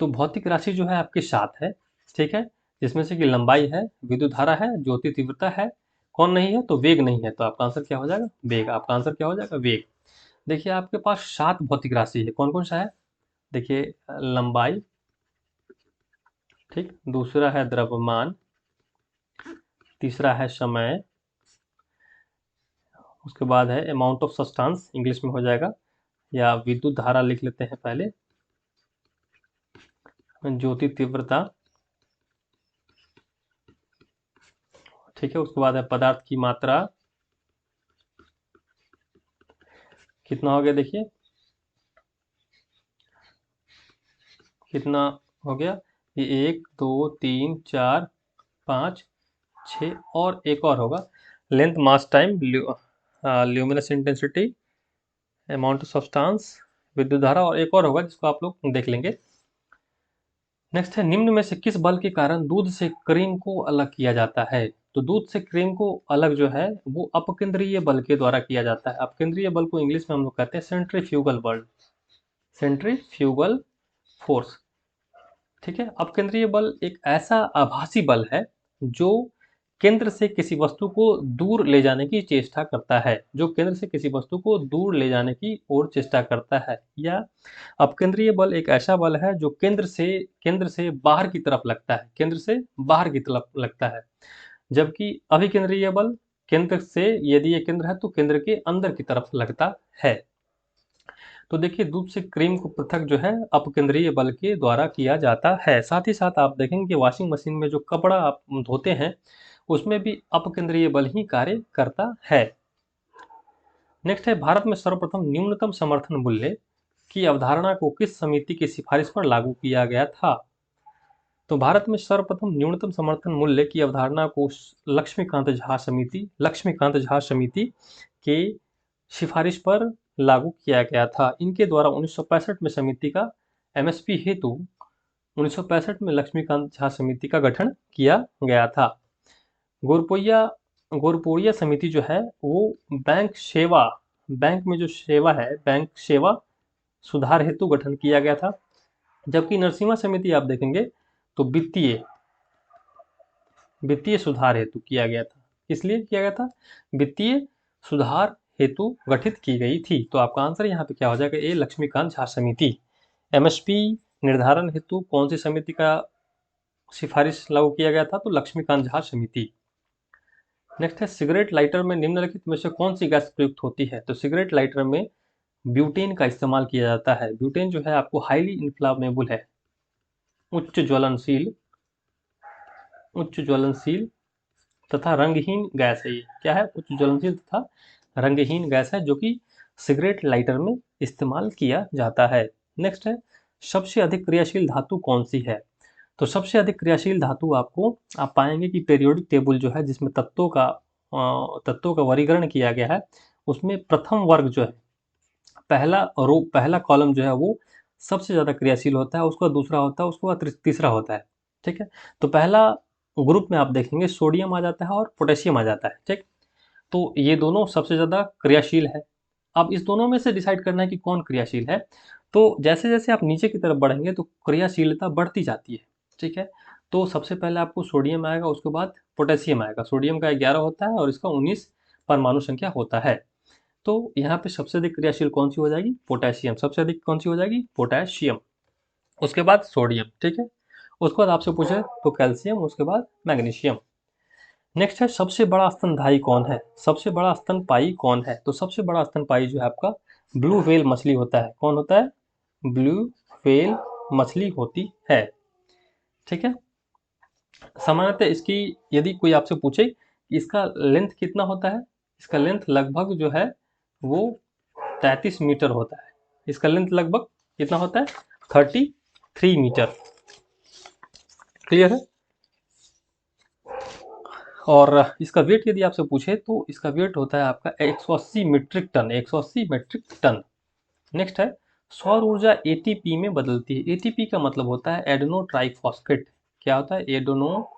तो भौतिक राशि जो है आपकी 7 है। ठीक है, जिसमें से कि लंबाई है, विद्युत धारा है, ज्योति तीव्रता है। कौन नहीं है, तो वेग नहीं है। तो आपका आंसर क्या हो जाएगा, वेग। आपका आंसर क्या हो जाएगा, वेग। देखिए आपके पास 7 भौतिक राशि है, कौन कौन सा है। देखिए लंबाई, ठीक, दूसरा है द्रव्यमान, तीसरा है समय, उसके बाद है अमाउंट ऑफ सब्सटेंस, इंग्लिश में हो जाएगा, या विद्युत धारा लिख लेते हैं पहले, ज्योति तीव्रता। ठीक है, उसके बाद है पदार्थ की मात्रा। कितना हो गया, देखिए कितना हो गया, ये 1 2 3 4 5 6, और एक और होगा, length, mass, time, luminous intensity, amount of substance, विद्युत धारा, और एक और होगा जिसको आप लोग देख लेंगे। नेक्स्ट है निम्न में से किस बल के कारण दूध से क्रीम को अलग किया जाता है। तो दूध से क्रीम को अलग जो है वो अपकेंद्रीय बल के द्वारा किया जाता है। अपकेंद्रीय बल को इंग्लिश में हम लोग कहते हैं सेंट्रीफ्यूगल बल, सेंट्रीफ्यूगल फोर्स। ठीक है, अपकेंद्रीय बल एक ऐसा आभासी बल है जो केंद्र से किसी वस्तु को दूर ले जाने की चेष्टा करता है, जो केंद्र से किसी वस्तु को दूर ले जाने की ओर चेष्टा करता है। या अपकेंद्रीय बल एक ऐसा बल है जो केंद्र से बाहर की तरफ लगता है, केंद्र से बाहर की तरफ लगता है। जबकि अभिकेंद्रीय बल केंद्र से, यदि ये केंद्र है तो केंद्र के अंदर की तरफ लगता है। तो देखिए, दूध से क्रीम को पृथक जो है अपकेंद्रीय बल के द्वारा किया जाता है। साथ ही साथ आप देखेंगे कि वॉशिंग मशीन में जो कपड़ा आप धोते हैं उसमें भी अपकेंद्रीय बल ही कार्य करता है। नेक्स्ट है, भारत में सर्वप्रथम न्यूनतम समर्थन मूल्य की अवधारणा को किस समिति की सिफारिश पर लागू किया गया था? तो भारत में सर्वप्रथम न्यूनतम समर्थन मूल्य की अवधारणा को लक्ष्मीकांत झा समिति के सिफारिश पर लागू किया गया था। इनके द्वारा 1965 में समिति का एमएसपी हेतु 1965 में लक्ष्मीकांत झा समिति का गठन किया गया था। गोरपोरिया समिति जो है वो बैंक में जो सेवा है, बैंक सेवा सुधार हेतु गठन किया गया था। जबकि नरसिम्हा समिति आप देखेंगे तो वित्तीय सुधार हेतु किया गया था। किस लिए किया गया था? वित्तीय सुधार हेतु गठित की गई थी। तो आपका आंसर यहाँ पे क्या हो जाएगा? ए, लक्ष्मीकांत झा समिति। एमएसपी निर्धारण हेतु कौन सी समिति का सिफारिश लागू किया गया था? तो लक्ष्मीकांत झा समिति। नेक्स्ट है, सिगरेट लाइटर में निम्नलिखित में से कौन सी गैस प्रयुक्त होती है? तो सिगरेट लाइटर में ब्यूटेन का इस्तेमाल किया जाता है। ब्यूटेन जो है आपको हाईली इन्फ्लामेबल है, उच्च ज्वलनशील तथा रंगहीन गैस है। ये क्या है? उच्च ज्वलनशील तथा रंगहीन गैस है, जो कि सिगरेट लाइटर में इस्तेमाल किया जाता है। नेक्स्ट है, सबसे अधिक क्रियाशील धातु कौन सी है? तो सबसे अधिक क्रियाशील धातु आप पाएंगे कि पीरियोडिक टेबल जो है जिसमें तत्वों का वर्गीकरण किया गया है, उसमें प्रथम वर्ग जो है, पहला कॉलम जो है वो सबसे ज़्यादा क्रियाशील होता है, उसका दूसरा होता है, उसके बाद तीसरा होता है। ठीक है, तो पहला ग्रुप में आप देखेंगे सोडियम आ जाता है और पोटेशियम आ जाता है। ठीक, तो ये दोनों सबसे ज़्यादा क्रियाशील है। अब इस दोनों में से डिसाइड करना है कि कौन क्रियाशील है। तो जैसे जैसे आप नीचे की तरफ बढ़ेंगे तो क्रियाशीलता बढ़ती जाती है। ठीक है, तो सबसे पहले आपको सोडियम आएगा, उसके बाद पोटेशियम आएगा। सोडियम का 11 होता है और इसका 19 परमाणु संख्या होता है। तो यहाँ पे सबसे अधिक क्रियाशील कौन सी हो जाएगी? पोटेशियम। सबसे अधिक कौन सी हो जाएगी? पोटेशियम। उसके बाद सोडियम। ठीक है, उसके बाद आपसे पूछे तो कैल्शियम, उसके बाद मैग्नीशियम। नेक्स्ट है, सबसे बड़ा स्तनधारी कौन है? सबसे बड़ा स्तनपायी कौन है? तो सबसे बड़ा स्तनपायी जो है आपका ब्लू व्हेल मछली होता है। कौन होता है? ब्लू व्हेल मछली होती है। ठीक है, सामान्यतः इसकी, यदि कोई आपसे पूछे कि इसका लेंथ कितना होता है, इसका लेंथ लगभग जो है वो 33 मीटर होता है। इसका लेंथ लगभग कितना होता है? 33 मीटर। क्लियर है? और इसका वेट यदि आपसे पूछे तो इसका वेट होता है आपका 180 metric ton. 180 metric ton. Next है, सौर ऊर्जा एटीपी में बदलती है। एटीपी का मतलब होता है एडेनो ट्राइफॉस्फेट। क्या होता है? Adeno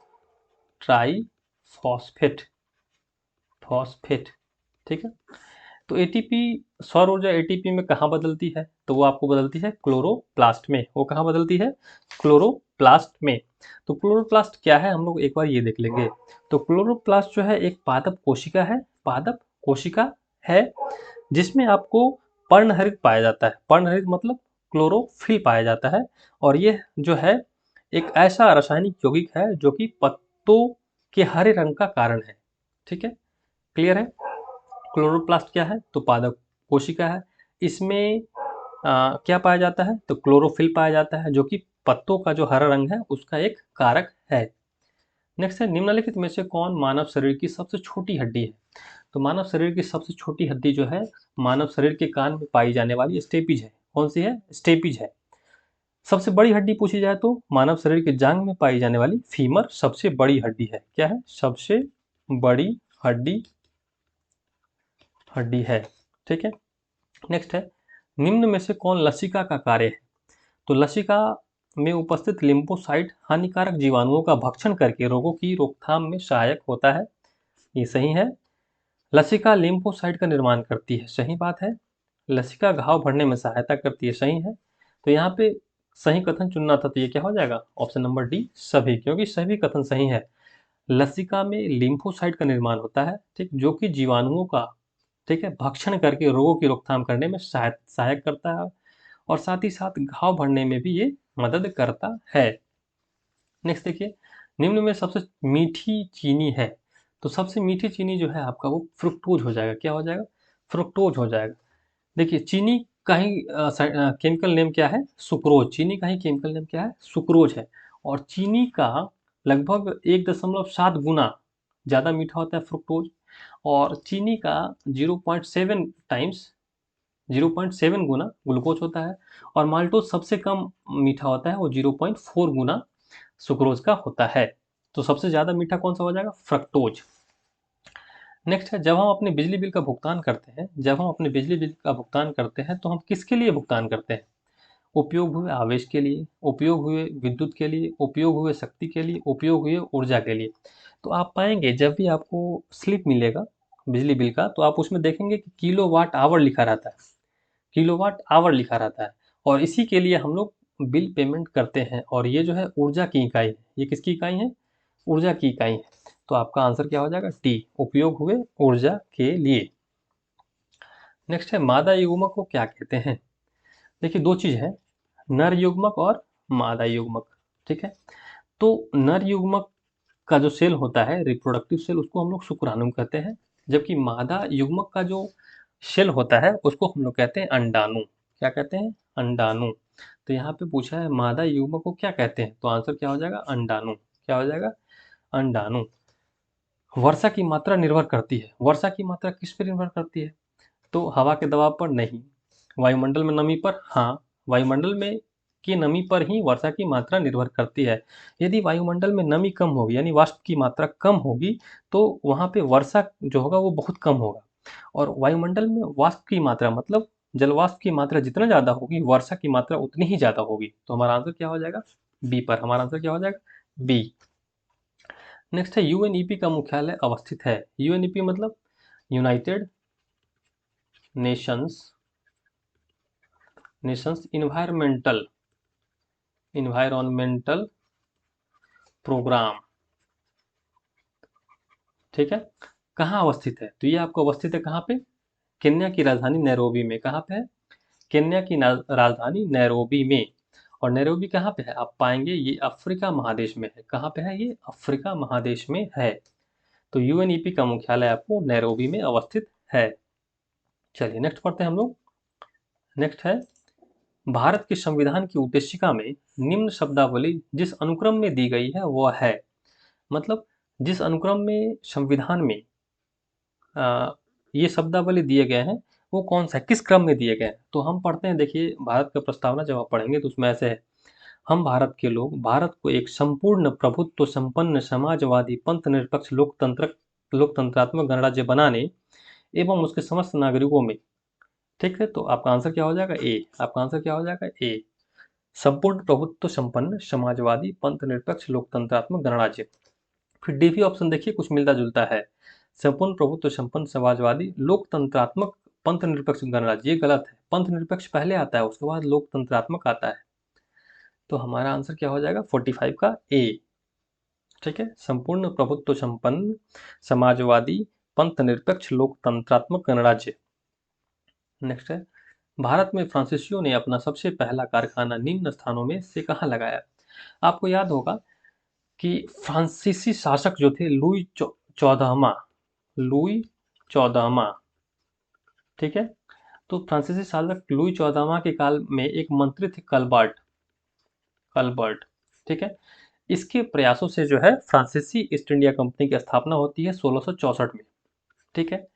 triphosphate, phosphate. ठीक है, तो एटीपी, सौर ऊर्जा एटीपी में कहाँ बदलती है? तो वो आपको बदलती है क्लोरोप्लास्ट में। वो कहाँ बदलती है? क्लोरोप्लास्ट में। तो क्लोरोप्लास्ट क्या है, हम लोग एक बार ये देख लेंगे। तो क्लोरोप्लास्ट जो है एक पादप कोशिका है, पादप कोशिका है जिसमें आपको पर्णहरित पाया जाता है। पर्णहरित मतलब क्लोरोफिल पाया जाता है। और ये जो है एक ऐसा रासायनिक यौगिक है जो कि पत्तों के हरे रंग का कारण है। ठीक है, क्लियर है? क्लोरोप्लास्ट क्या है? तो पादप कोशिका है। इसमें क्या पाया जाता है? तो क्लोरोफिल पाया जाता है, जो कि पत्तों का जो हरा रंग है उसका एक कारक है। नेक्स्ट है, निम्नलिखित में से कौन मानव शरीर की सबसे छोटी हड्डी है? तो मानव शरीर की सबसे छोटी हड्डी जो है मानव शरीर के कान में पाई जाने वाली स्टेपिज है। कौन सी है? स्टेपिज है। सबसे बड़ी हड्डी पूछी जाए तो मानव शरीर के जांघ में पाई जाने वाली फीमर सबसे बड़ी हड्डी है। क्या है? सबसे बड़ी हड्डी है। ठीक है, नेक्स्ट है, निम्न में से कौन लसिका का कार्य है? तो लसिका में उपस्थित लिम्फोसाइट हानिकारक जीवाणुओं का भक्षण करके रोगों की रोकथाम में सहायक होता है। ये सही है। लसिका लिम्फोसाइट का निर्माण करती है। सही बात है। लसिका घाव भरने में सहायता करती है। सही है। तो यहाँ पे सही कथन चुनना था, तो ये क्या हो जाएगा? ऑप्शन नंबर डी, सभी, क्योंकि सभी कथन सही है। लसिका में लिम्फोसाइट का निर्माण होता है, ठीक, जो कि जीवाणुओं का, ठीक है, भक्षण करके रोगों की रोकथाम करने में सहायक करता है, और साथ ही साथ घाव भरने में भी ये मदद करता है। नेक्स्ट देखिए, निम्न में सबसे मीठी चीनी है, तो सबसे मीठी चीनी जो है आपका वो फ्रुक्टोज हो जाएगा। क्या हो जाएगा? फ्रुक्टोज हो जाएगा। देखिए, चीनी का ही केमिकल नेम क्या है? सुक्रोज। चीनी का ही केमिकल नेम क्या है? सुक्रोज है। और चीनी का लगभग 1.7 गुना ज़्यादा मीठा होता है फ्रुक्टोज, और चीनी का 0.7 टाइम्स 0.7 गुना ग्लूकोज होता है, और माल्टोज सबसे कम मीठा होता है, वो 0.4 गुना सुक्रोज का होता है। तो सबसे ज़्यादा मीठा कौन सा हो जाएगा? फ्रक्टोज। नेक्स्ट है, जब हम अपने बिजली बिल का भुगतान करते हैं, जब हम अपने बिजली बिल का भुगतान करते हैं तो हम किसके लिए भुगतान करते हैं? उपयोग हुए आवेश के लिए, उपयोग हुए विद्युत के लिए, उपयोग हुए शक्ति के लिए, उपयोग हुए ऊर्जा के लिए। तो आप पाएंगे जब भी आपको स्लिप मिलेगा बिजली बिल का, तो आप उसमें देखेंगे कि किलोवाट आवर लिखा रहता है, किलोवाट आवर लिखा रहता है, और इसी के लिए हम लोग बिल पेमेंट करते हैं। और ये जो है ऊर्जा की इकाई है। ये किसकी इकाई है? ऊर्जा की इकाई है। तो आपका आंसर क्या हो जाएगा? डी, उपयोग हुए ऊर्जा के लिए। नेक्स्ट है, मादा युग्मक को क्या कहते हैं? देखिए, दो चीज है, नर युग्मक और मादा युग्मक, ठीक है। तो नर युग्मक का जो सेल होता है, रिप्रोडक्टिव सेल, उसको हम लोग शुक्राणु कहते हैं, जबकि मादा युग्मक का जो शेल होता है उसको हम लोग कहते हैं अंडाणु। क्या कहते हैं? अंडाणु। तो यहाँ पे पूछा है मादा युग्मक को क्या कहते हैं, तो आंसर क्या हो जाएगा? अंडाणु। क्या हो जाएगा? अंडाणु। वर्षा की मात्रा निर्भर करती है, वर्षा की मात्रा किस पर निर्भर करती है? तो हवा के दबाव पर नहीं, वायुमंडल में नमी पर हाँ, वायुमंडल में की नमी पर ही वर्षा की मात्रा निर्भर करती है। यदि वायुमंडल में नमी कम होगी, यानी वाष्प की मात्रा कम होगी, तो वहाँ पे वर्षा जो होगा वो बहुत कम होगा। और वायुमंडल में वाष्प की मात्रा, मतलब जलवाष्प की मात्रा जितना ज़्यादा होगी, वर्षा की मात्रा उतनी ही ज़्यादा होगी। तो हमारा आंसर क्या हो जाएगा? बी पर। हमारा आंसर क्या हो जाएगा? बी। नेक्स्ट है, यूएनईपी का मुख्यालय अवस्थित है। यूएनईपी मतलब United Nations Nations environmental programme, ठीक है। कहाँ अवस्थित है? तो ये आपको अवस्थित है कहाँ पे? केन्या की राजधानी नैरोबी में। कहाँ पे है? केन्या की राजधानी नैरोबी में। और नैरोबी कहाँ पे है? आप पाएंगे ये अफ्रीका महादेश में है। कहाँ पे है? ये अफ्रीका महादेश में है। तो यूएनईपी का मुख्यालय आपको नैरोबी में अवस्थित है। चलिए नेक्स्ट पढ़ते हैं हम लोग। नेक्स्ट है, भारत के संविधान की उद्देशिका में निम्न शब्दावली जिस अनुक्रम में दी गई है वह है, मतलब जिस अनुक्रम में संविधान में आ, ये शब्दावली दिए गए हैं वो कौन सा है, किस क्रम में दिए गए हैं? तो हम पढ़ते हैं, देखिए भारत का प्रस्तावना जब आप पढ़ेंगे तो उसमें ऐसे है, हम भारत के लोग भारत को एक संपूर्ण प्रभुत्व संपन्न समाजवादी पंथ निरपेक्ष लोकतंत्रात्मक गणराज्य बनाने एवं उसके समस्त नागरिकों में, ठीक है। तो आपका आंसर क्या हो जाएगा? ए। आपका आंसर क्या हो जाएगा? ए, संपूर्ण प्रभुत्व संपन्न समाजवादी पंथ निरपेक्ष लोकतंत्रात्मक गणराज्य। फिर डी भी ऑप्शन देखिए कुछ मिलता जुलता है, संपूर्ण प्रभुत्व संपन्न समाजवादी लोकतंत्रात्मक पंथ निरपेक्ष गणराज्य, ये गलत है। पंथ निरपेक्ष पहले आता है, उसके बाद लोकतंत्रात्मक आता है। तो हमारा आंसर क्या हो जाएगा? 45 का ए, ठीक है। संपूर्ण प्रभुत्व संपन्न समाजवादी पंथ निरपेक्ष लोकतंत्रात्मक गणराज्य। नेक्स्ट है, भारत में फ्रांसीसियों ने अपना सबसे पहला कारखाना निम्न स्थानों में से कहाँ लगाया? आपको याद होगा कि फ्रांसीसी शासक जो थे चौदहवा लुई 14वां, ठीक है। तो फ्रांसीसी शासक लुई 14वां के काल में एक मंत्री थे कलबर्ट, कलबर्ट, ठीक है। इसके प्रयासों से जो है फ्रांसीसी ईस्ट इंडिया कंपनी की स्थापना होती है 1664 में, ठीक है।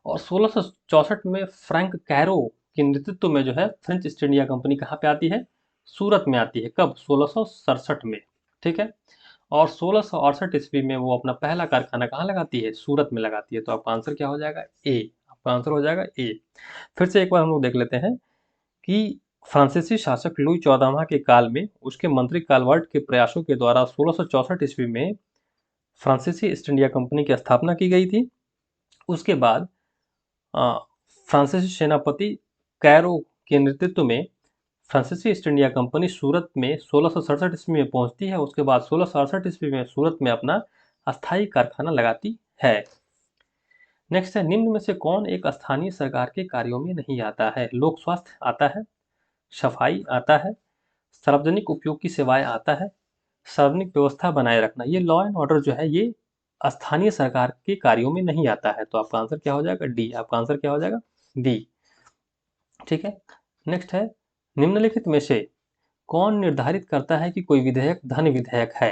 और 1664 में फ्रैंक कैरो के नेतृत्व में जो है फ्रेंच ईस्ट इंडिया कंपनी कहाँ पे आती है? सूरत में आती है। कब? 1667 में, ठीक है। और 1668 ईस्वी में वो अपना पहला कारखाना कहाँ लगाती है? सूरत में लगाती है। तो आपका आंसर क्या हो जाएगा? ए। आपका आंसर हो जाएगा ए। फिर से एक बार हम लोग देख लेते हैं कि फ्रांसीसी शासक लुई 14वां के काल में उसके मंत्री कालवर्ट के प्रयासों के द्वारा 1664 ईस्वी में फ्रांसीसी ईस्ट इंडिया कंपनी की स्थापना की गई थी। उसके बाद फ्रांसीसी सेनापति कैरो के नेतृत्व में फ्रांसीसी ईस्ट इंडिया कंपनी सूरत में 1667 ईस्वी में पहुंचती है। उसके बाद 1668 ईस्वी में सूरत में अपना अस्थायी कारखाना लगाती है। नेक्स्ट है, निम्न में से कौन एक स्थानीय सरकार के कार्यों में नहीं आता है? लोक स्वास्थ्य आता है, सफाई आता है, सार्वजनिक उपयोग की सेवाएं आता है, सार्वजनिक व्यवस्था बनाए रखना। ये लॉ एंड ऑर्डर जो है ये स्थानीय सरकार के कार्यों में नहीं आता है। तो आपका आंसर क्या हो जाएगा? डी। आपका आंसर क्या हो जाएगा? डी। ठीक है। नेक्स्ट है, निम्नलिखित में से कौन निर्धारित करता है कि कोई विधेयक धन विधेयक है?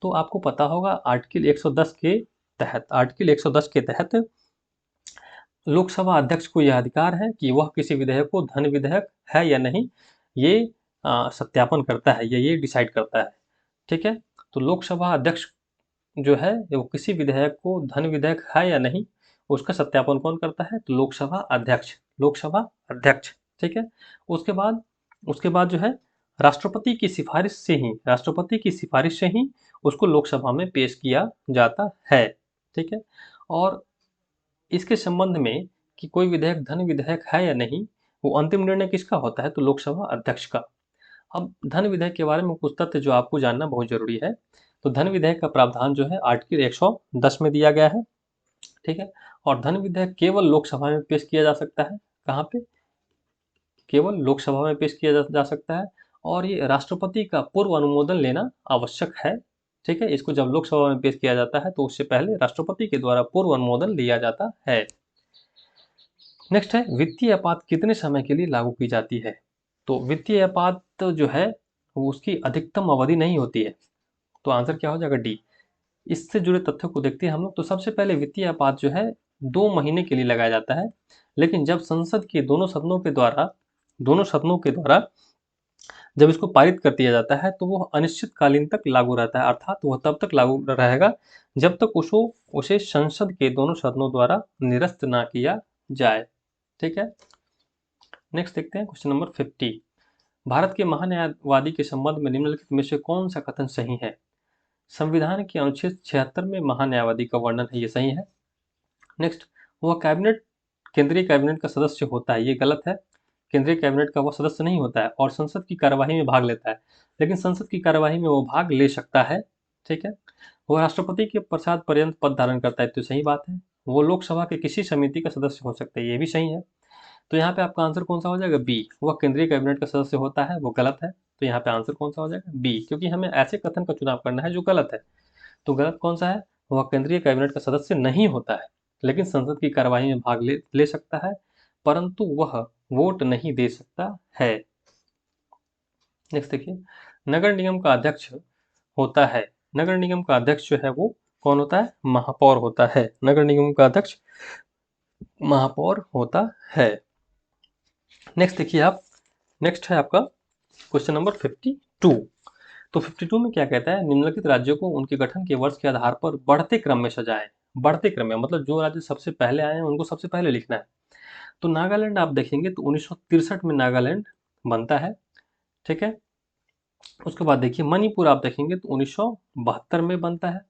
तो आपको पता होगा आर्टिकल 110 के तहत, आर्टिकल 110 के तहत लोकसभा अध्यक्ष को यह अधिकार है कि वह किसी विधेयक को धन विधेयक है या नहीं, ये सत्यापन करता है, ये डिसाइड करता है। ठीक है। तो लोकसभा अध्यक्ष जो है वो किसी विधेयक को धन विधेयक है या नहीं, उसका सत्यापन कौन करता है? तो लोकसभा अध्यक्ष, लोकसभा अध्यक्ष। ठीक है। उसके बाद जो है राष्ट्रपति की सिफारिश से ही, राष्ट्रपति की सिफारिश से ही उसको लोकसभा में पेश किया जाता है। ठीक है। और इसके संबंध में कि कोई विधेयक धन विधेयक है या नहीं, वो अंतिम निर्णय किसका होता है? तो लोकसभा अध्यक्ष का। अब धन विधेयक के बारे में कुछ तथ्य जो आपको जानना बहुत जरूरी है। तो धन विधेयक का प्रावधान जो है आर्टिकल 110 में दिया गया है। ठीक है। और धन विधेयक केवल लोकसभा में पेश किया जा सकता है। कहाँ पे? केवल लोकसभा में पेश किया जा सकता है। और ये राष्ट्रपति का पूर्व अनुमोदन लेना आवश्यक है। ठीक है। इसको जब लोकसभा में पेश किया जाता है तो उससे पहले राष्ट्रपति के द्वारा पूर्व अनुमोदन लिया जाता है। नेक्स्ट है, वित्तीय आपात कितने समय के लिए लागू की जाती है? तो वित्तीय आपात जो है वो उसकी अधिकतम अवधि नहीं होती है। तो आंसर क्या हो जाएगा? डी। इससे जुड़े तथ्यों को देखते हैं हम लोग। तो सबसे पहले वित्तीय आपात जो है 2 महीने के लिए लगाया जाता है, लेकिन जब संसद के दोनों सदनों के द्वारा जब इसको पारित कर दिया जाता है तो वो अनिश्चितकालीन तक लागू रहता है, अर्थात वह तब तक लागू रहेगा जब तक उसे संसद के दोनों सदनों द्वारा निरस्त ना किया जाए। ठीक है। नेक्स्ट देखते हैं क्वेश्चन नंबर 50। भारत के महान्यायवादी के संबंध में निम्नलिखित में से कौन सा कथन सही है? संविधान के अनुच्छेद 76 में महान्यायवादी का वर्णन है, ये सही है। नेक्स्ट, वह केंद्रीय कैबिनेट का सदस्य होता है, ये गलत है। केंद्रीय कैबिनेट का वह सदस्य नहीं होता है और संसद की कार्यवाही में भाग लेता है, लेकिन संसद की कार्यवाही में वो भाग ले सकता है। ठीक है। वो राष्ट्रपति के प्रसाद पर्यंत पद धारण करता है, तो सही बात है। वो लोकसभा के किसी समिति का सदस्य हो सकता है, ये भी सही है। तो यहाँ पे आपका आंसर कौन सा हो जाएगा? बी। वह केंद्रीय कैबिनेट का सदस्य होता है, वो गलत है। तो यहाँ पे आंसर कौन सा हो जाएगा? बी, क्योंकि हमें ऐसे कथन का चुनाव करना है जो गलत है। तो गलत कौन सा है? वह केंद्रीय कैबिनेट का सदस्य नहीं होता है, लेकिन संसद की कार्यवाही में भाग ले सकता है, परंतु वह वोट नहीं दे सकता है। नेक्स्ट देखिए, नगर निगम का अध्यक्ष होता है, नगर निगम का अध्यक्ष जो है वो कौन होता है? महापौर होता है। नगर निगम का अध्यक्ष महापौर होता है। नेक्स्ट देखिए आप, नेक्स्ट है आपका क्वेश्चन नंबर 52। तो 52 में क्या कहता है? निम्नलिखित राज्यों को उनके गठन के वर्ष के आधार पर बढ़ते क्रम में सजाएं। बढ़ते क्रम में मतलब जो राज्य सबसे पहले आए हैं उनको सबसे पहले लिखना है। तो नागालैंड आप देखेंगे तो 1963 में नागालैंड बनता है। ठीक है। उसके बाद देखिए मणिपुर आप देखेंगे तो 1972 में बनता है।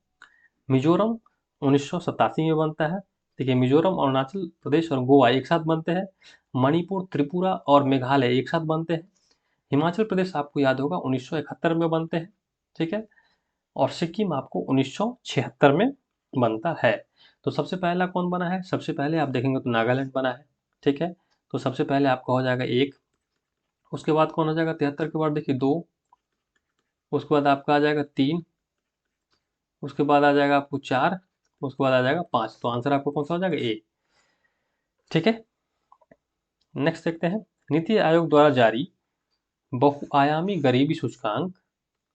मिजोरम 1987 में बनता है। देखिए मिजोरम, अरुणाचल प्रदेश और गोवा एक साथ बनते हैं। मणिपुर, त्रिपुरा और मेघालय एक साथ बनते हैं। हिमाचल प्रदेश आपको याद होगा 1971 में बनते हैं। ठीक है। और सिक्किम आपको 1976 में बनता है। तो सबसे पहला कौन बना है? सबसे पहले आप देखेंगे तो नागालैंड बना है। ठीक है। तो सबसे पहले आपका हो जाएगा 1। उसके बाद कौन हो जाएगा? 73 के बाद देखिए 2। उसके बाद आपका आ जाएगा 3। उसके बाद आ जाएगा आपको 4। उसके बाद आ जाएगा 5। तो आंसर आपको कौन सा हो जाएगा? ए। ठीक है। नेक्स्ट देखते हैं, नीति आयोग द्वारा जारी बहुआयामी गरीबी सूचकांक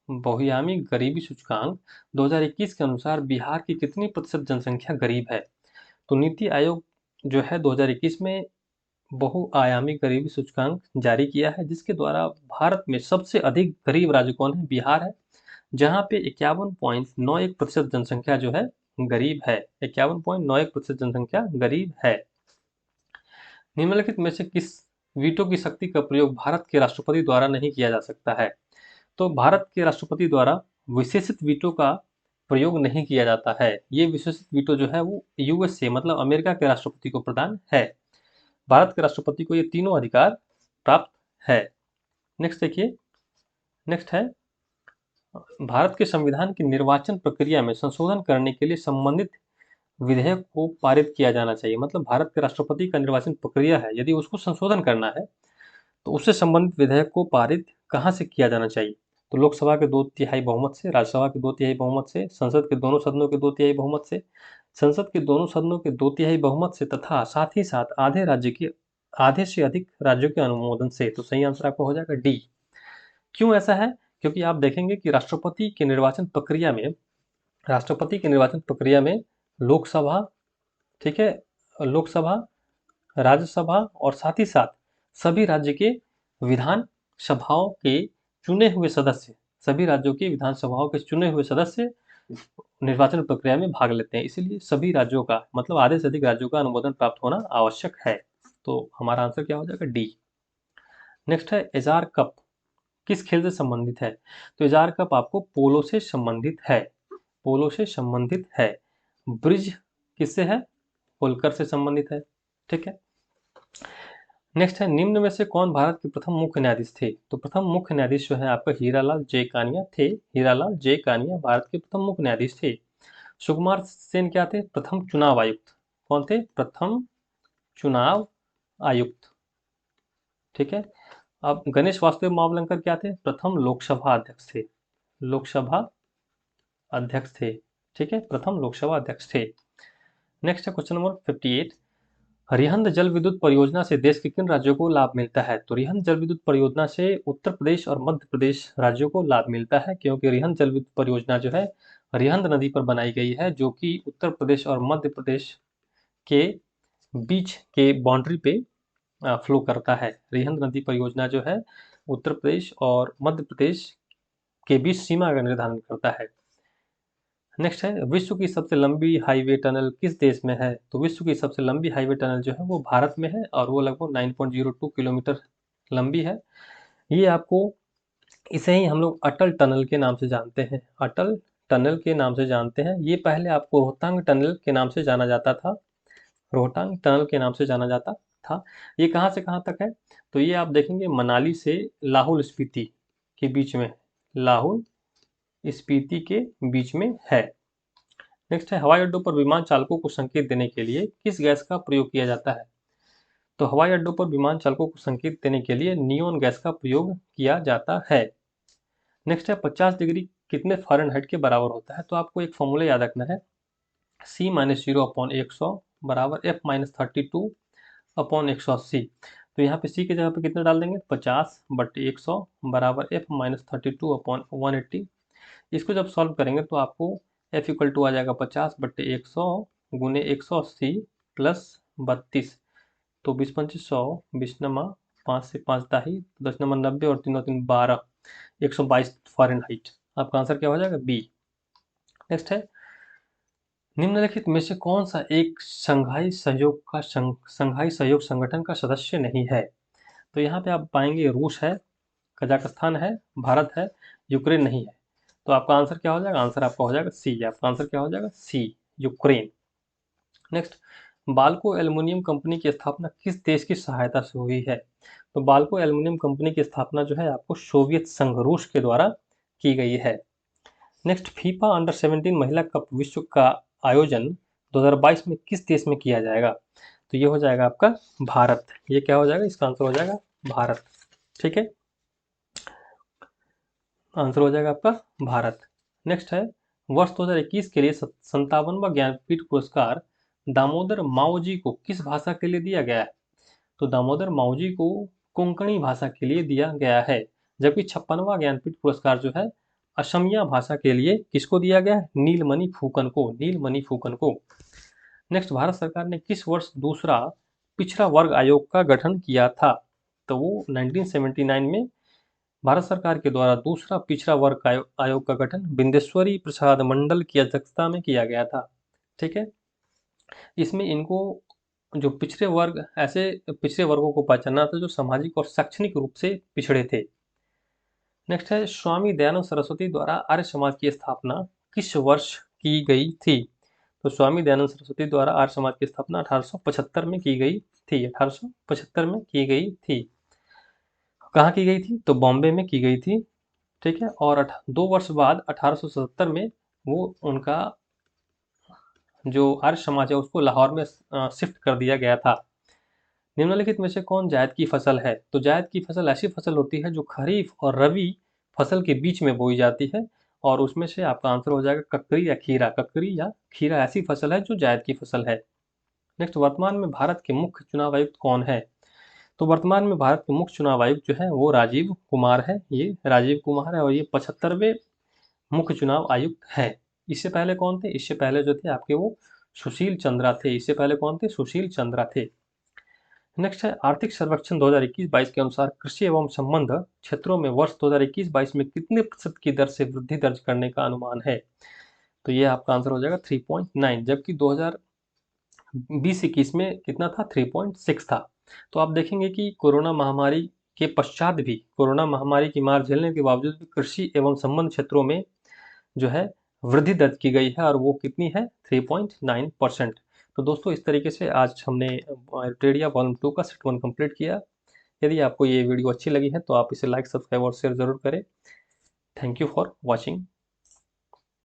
बहुआयामी गरीबी सूचकांक 2021 के अनुसार बिहार की कितनी प्रतिशत जनसंख्या गरीब है? तो नीति आयोग जो है 2021 में बहुआयामी गरीबी सूचकांक जारी किया है, जिसके द्वारा भारत में सबसे अधिक गरीब राज्य कौन है? बिहार है, जहां पे 51.91% जनसंख्या जो है गरीब है। 51.91% जनसंख्या गरीब है। निम्नलिखित में से किस वीटो की शक्ति का प्रयोग भारत के राष्ट्रपति द्वारा नहीं किया जा सकता है? तो भारत के राष्ट्रपति द्वारा विशेषित वीटो का प्रयोग नहीं किया जाता है। ये विशेषित वीटो जो है वो यूएसए मतलब अमेरिका के राष्ट्रपति को प्रदान है। भारत के राष्ट्रपति को ये तीनों अधिकार प्राप्त है। नेक्स्ट देखिए, नेक्स्ट है भारत के संविधान की निर्वाचन प्रक्रिया में संशोधन करने के लिए संबंधित विधेयक को पारित किया जाना चाहिए। मतलब भारत के राष्ट्रपति का निर्वाचन प्रक्रिया है, यदि उसको संशोधन करना है तो उससे संबंधित विधेयक को पारित कहाँ से किया जाना चाहिए? तो लोकसभा के 2/3 बहुमत से, राज्यसभा के 2/3 बहुमत से, संसद के दोनों सदनों के 2/3 बहुमत से, संसद के दोनों सदनों के 2/3 बहुमत से तथा साथ ही साथ आधे से अधिक राज्यों के अनुमोदन से। तो सही आंसर आपका हो जाएगा डी। क्यों ऐसा है? क्योंकि आप देखेंगे कि राष्ट्रपति के निर्वाचन प्रक्रिया में लोकसभा, ठीक है, लोकसभा, राज्यसभा और साथ ही साथ सभी राज्य के विधान सभाओं के चुने हुए सदस्य, सभी राज्यों की विधानसभाओं के चुने हुए सदस्य निर्वाचन प्रक्रिया में भाग लेते हैं। इसलिए सभी राज्यों का, मतलब आधे से अधिक राज्यों का अनुमोदन प्राप्त होना आवश्यक है। तो हमारा आंसर क्या हो जाएगा? डी। नेक्स्ट है एजार कप किस खेल से संबंधित है? तो एजार कप आपको पोलो से संबंधित है, पोलो से संबंधित है। ब्रिज किससे है? होलकर से संबंधित है। ठीक है। नेक्स्ट है निम्न में से कौन भारत के प्रथम मुख्य न्यायाधीश थे? तो प्रथम मुख्य न्यायाधीश जो है आपका हीरालाल जे कानिया थे। हीरालाल जे कानिया भारत के प्रथम मुख्य न्यायाधीश थे। सुकुमार सेन क्या थे? प्रथम चुनाव आयुक्त। कौन थे? प्रथम चुनाव आयुक्त। ठीक है। अब गणेश वासुदेव मावलंकर क्या थे? प्रथम लोकसभा अध्यक्ष थे। लोकसभा अध्यक्ष थे। ठीक है, प्रथम लोकसभा अध्यक्ष थे। नेक्स्ट है क्वेश्चन नंबर 58। रिहंद जल विद्युत परियोजना से देश के किन राज्यों को लाभ मिलता है? तो रिहंद जल विद्युत परियोजना से उत्तर प्रदेश और मध्य प्रदेश राज्यों को लाभ मिलता है, क्योंकि रिहंद जल विद्युत परियोजना जो है रिहंद नदी पर बनाई गई है, जो कि उत्तर प्रदेश और मध्य प्रदेश के बीच के बाउंड्री पे फ्लो करता है। रिहंद नदी परियोजना जो है उत्तर प्रदेश और मध्य प्रदेश के बीच सीमा का निर्धारण करता है। नेक्स्ट है विश्व की सबसे लंबी हाईवे टनल किस देश में है? तो विश्व की सबसे लंबी हाईवे टनल जो है वो भारत में है और वो लगभग 9.02 किलोमीटर लंबी है। ये आपको, इसे ही हम लोग अटल टनल के नाम से जानते हैं। अटल टनल के नाम से जानते हैं। ये पहले आपको रोहतांग टनल के नाम से जाना जाता था। रोहतांग टनल के नाम से जाना जाता था। ये कहाँ से कहाँ तक है? तो ये आप देखेंगे मनाली से लाहौल स्पीति के बीच में, लाहौल स्पीति के बीच में है। नेक्स्ट है हवाई अड्डों पर विमान चालकों को संकेत देने के लिए किस गैस का प्रयोग किया जाता है? तो हवाई अड्डों पर विमान चालकों को संकेत देने के लिए नियोन गैस का प्रयोग किया जाता है। नेक्स्ट है 50 डिग्री कितने फ़ारेनहाइट के बराबर होता है? तो आपको एक फॉर्मूला याद रखना है, C-0/100 बराबर F-32 अपॉन 180। तो यहाँ पे C की जगह पे कितना डाल देंगे? 50/100 बराबर F-32 अपॉन 180। इसको जब सॉल्व करेंगे तो आपको F इक्वल टू आ जाएगा 50/100 गुने 180 प्लस 32। तो 20×5 = 100, 20 नमा 5 से 5 दाही, 10 नमा 90 और 3 और 3 12, 122 फ़ारेनहाइट। आपका आंसर क्या हो जाएगा? बी। नेक्स्ट है निम्नलिखित में से कौन सा एक संघाई सहयोग संगठन का सदस्य नहीं है? तो यहाँ पे आप पाएंगे रूस है, कजाकिस्तान है, भारत है, यूक्रेन नहीं है। तो आपका आंसर क्या हो जाएगा? आंसर आपका हो जाएगा सी। आपका आंसर क्या हो जाएगा? C, Ukraine. Next, Balco aluminium company की स्थापना किस देश की सहायता से हुई है? तो बाल्को एल्युमिनियम कंपनी की स्थापना जो है आपको सोवियत संघ रूस के द्वारा की गई है। नेक्स्ट, फीफा अंडर 17 महिला कप विश्व का आयोजन 2022 में किस देश में किया जाएगा? तो ये हो जाएगा आपका भारत। ये क्या हो जाएगा? इसका आंसर हो जाएगा भारत। ठीक है, आंसर हो जाएगा आपका भारत। नेक्स्ट है वर्ष 2021 के लिए 57वां ज्ञानपीठ पुरस्कार दामोदर माओजी को किस भाषा के लिए दिया गया है? तो दामोदर माओजी को कोंकणी भाषा के लिए दिया गया है, जबकि 56वां ज्ञानपीठ पुरस्कार जो है असमिया भाषा के लिए किसको दिया गया है? नीलमणि फूकन को, नीलमणि फूकन को। नेक्स्ट, भारत सरकार ने किस वर्ष दूसरा पिछड़ा वर्ग आयोग का गठन किया था? तो वो 1979 में भारत सरकार के द्वारा दूसरा पिछड़ा वर्ग आयोग का गठन बिंदेश्वरी प्रसाद मंडल की अध्यक्षता में किया गया था। ठीक है, इसमें इनको जो पिछड़े वर्ग, ऐसे पिछड़े वर्गों को पहचाना था जो सामाजिक और शैक्षणिक रूप से पिछड़े थे। नेक्स्ट है स्वामी दयानंद सरस्वती द्वारा आर्य समाज की स्थापना किस वर्ष की गई थी? तो स्वामी दयानंद सरस्वती द्वारा आर्य समाज की स्थापना 1875 में की गई थी। 1875 में की गई थी। कहाँ की गई थी? तो बॉम्बे में की गई थी। ठीक है। और 2 वर्ष बाद 1877 में वो उनका जो आर्य समाज है उसको लाहौर में शिफ्ट कर दिया गया था। निम्नलिखित में से कौन जायद की फसल है? तो जायद की फसल ऐसी फसल होती है जो खरीफ और रबी फसल के बीच में बोई जाती है, और उसमें से आपका आंसर हो जाएगा ककड़ी या खीरा। ककड़ी या खीरा ऐसी फसल है जो जायद की फसल है। नेक्स्ट, वर्तमान में भारत के मुख्य चुनाव आयुक्त कौन है? तो वर्तमान में भारत के मुख्य चुनाव आयुक्त जो है वो राजीव कुमार है। ये राजीव कुमार है और ये 75वें मुख्य चुनाव आयुक्त हैं। इससे पहले कौन थे? इससे पहले जो थे आपके वो सुशील चंद्रा थे। इससे पहले कौन थे? सुशील चंद्रा थे। नेक्स्ट है, आर्थिक सर्वेक्षण 2021-22 के अनुसार कृषि एवं संबंध क्षेत्रों में वर्ष 2021-22 में कितने प्रतिशत की दर से वृद्धि दर्ज करने का अनुमान है? तो ये आपका आंसर हो जाएगा 3.9, जबकि 2020-21 में कितना था? 3.6 था। तो आप देखेंगे कि कोरोना महामारी के पश्चात भी, कोरोना महामारी की मार झेलने के बावजूद भी कृषि एवं संबंध क्षेत्रों में जो है वृद्धि दर्ज की गई है, और वो कितनी है? 3.9%। तो दोस्तों, इस तरीके से आज हमने टेडिया वॉल्यूम 2 का सेट 1 कंप्लीट किया। यदि आपको ये वीडियो अच्छी लगी है तो आप इसे लाइक, सब्सक्राइब और शेयर जरूर करें। Thank you for watching.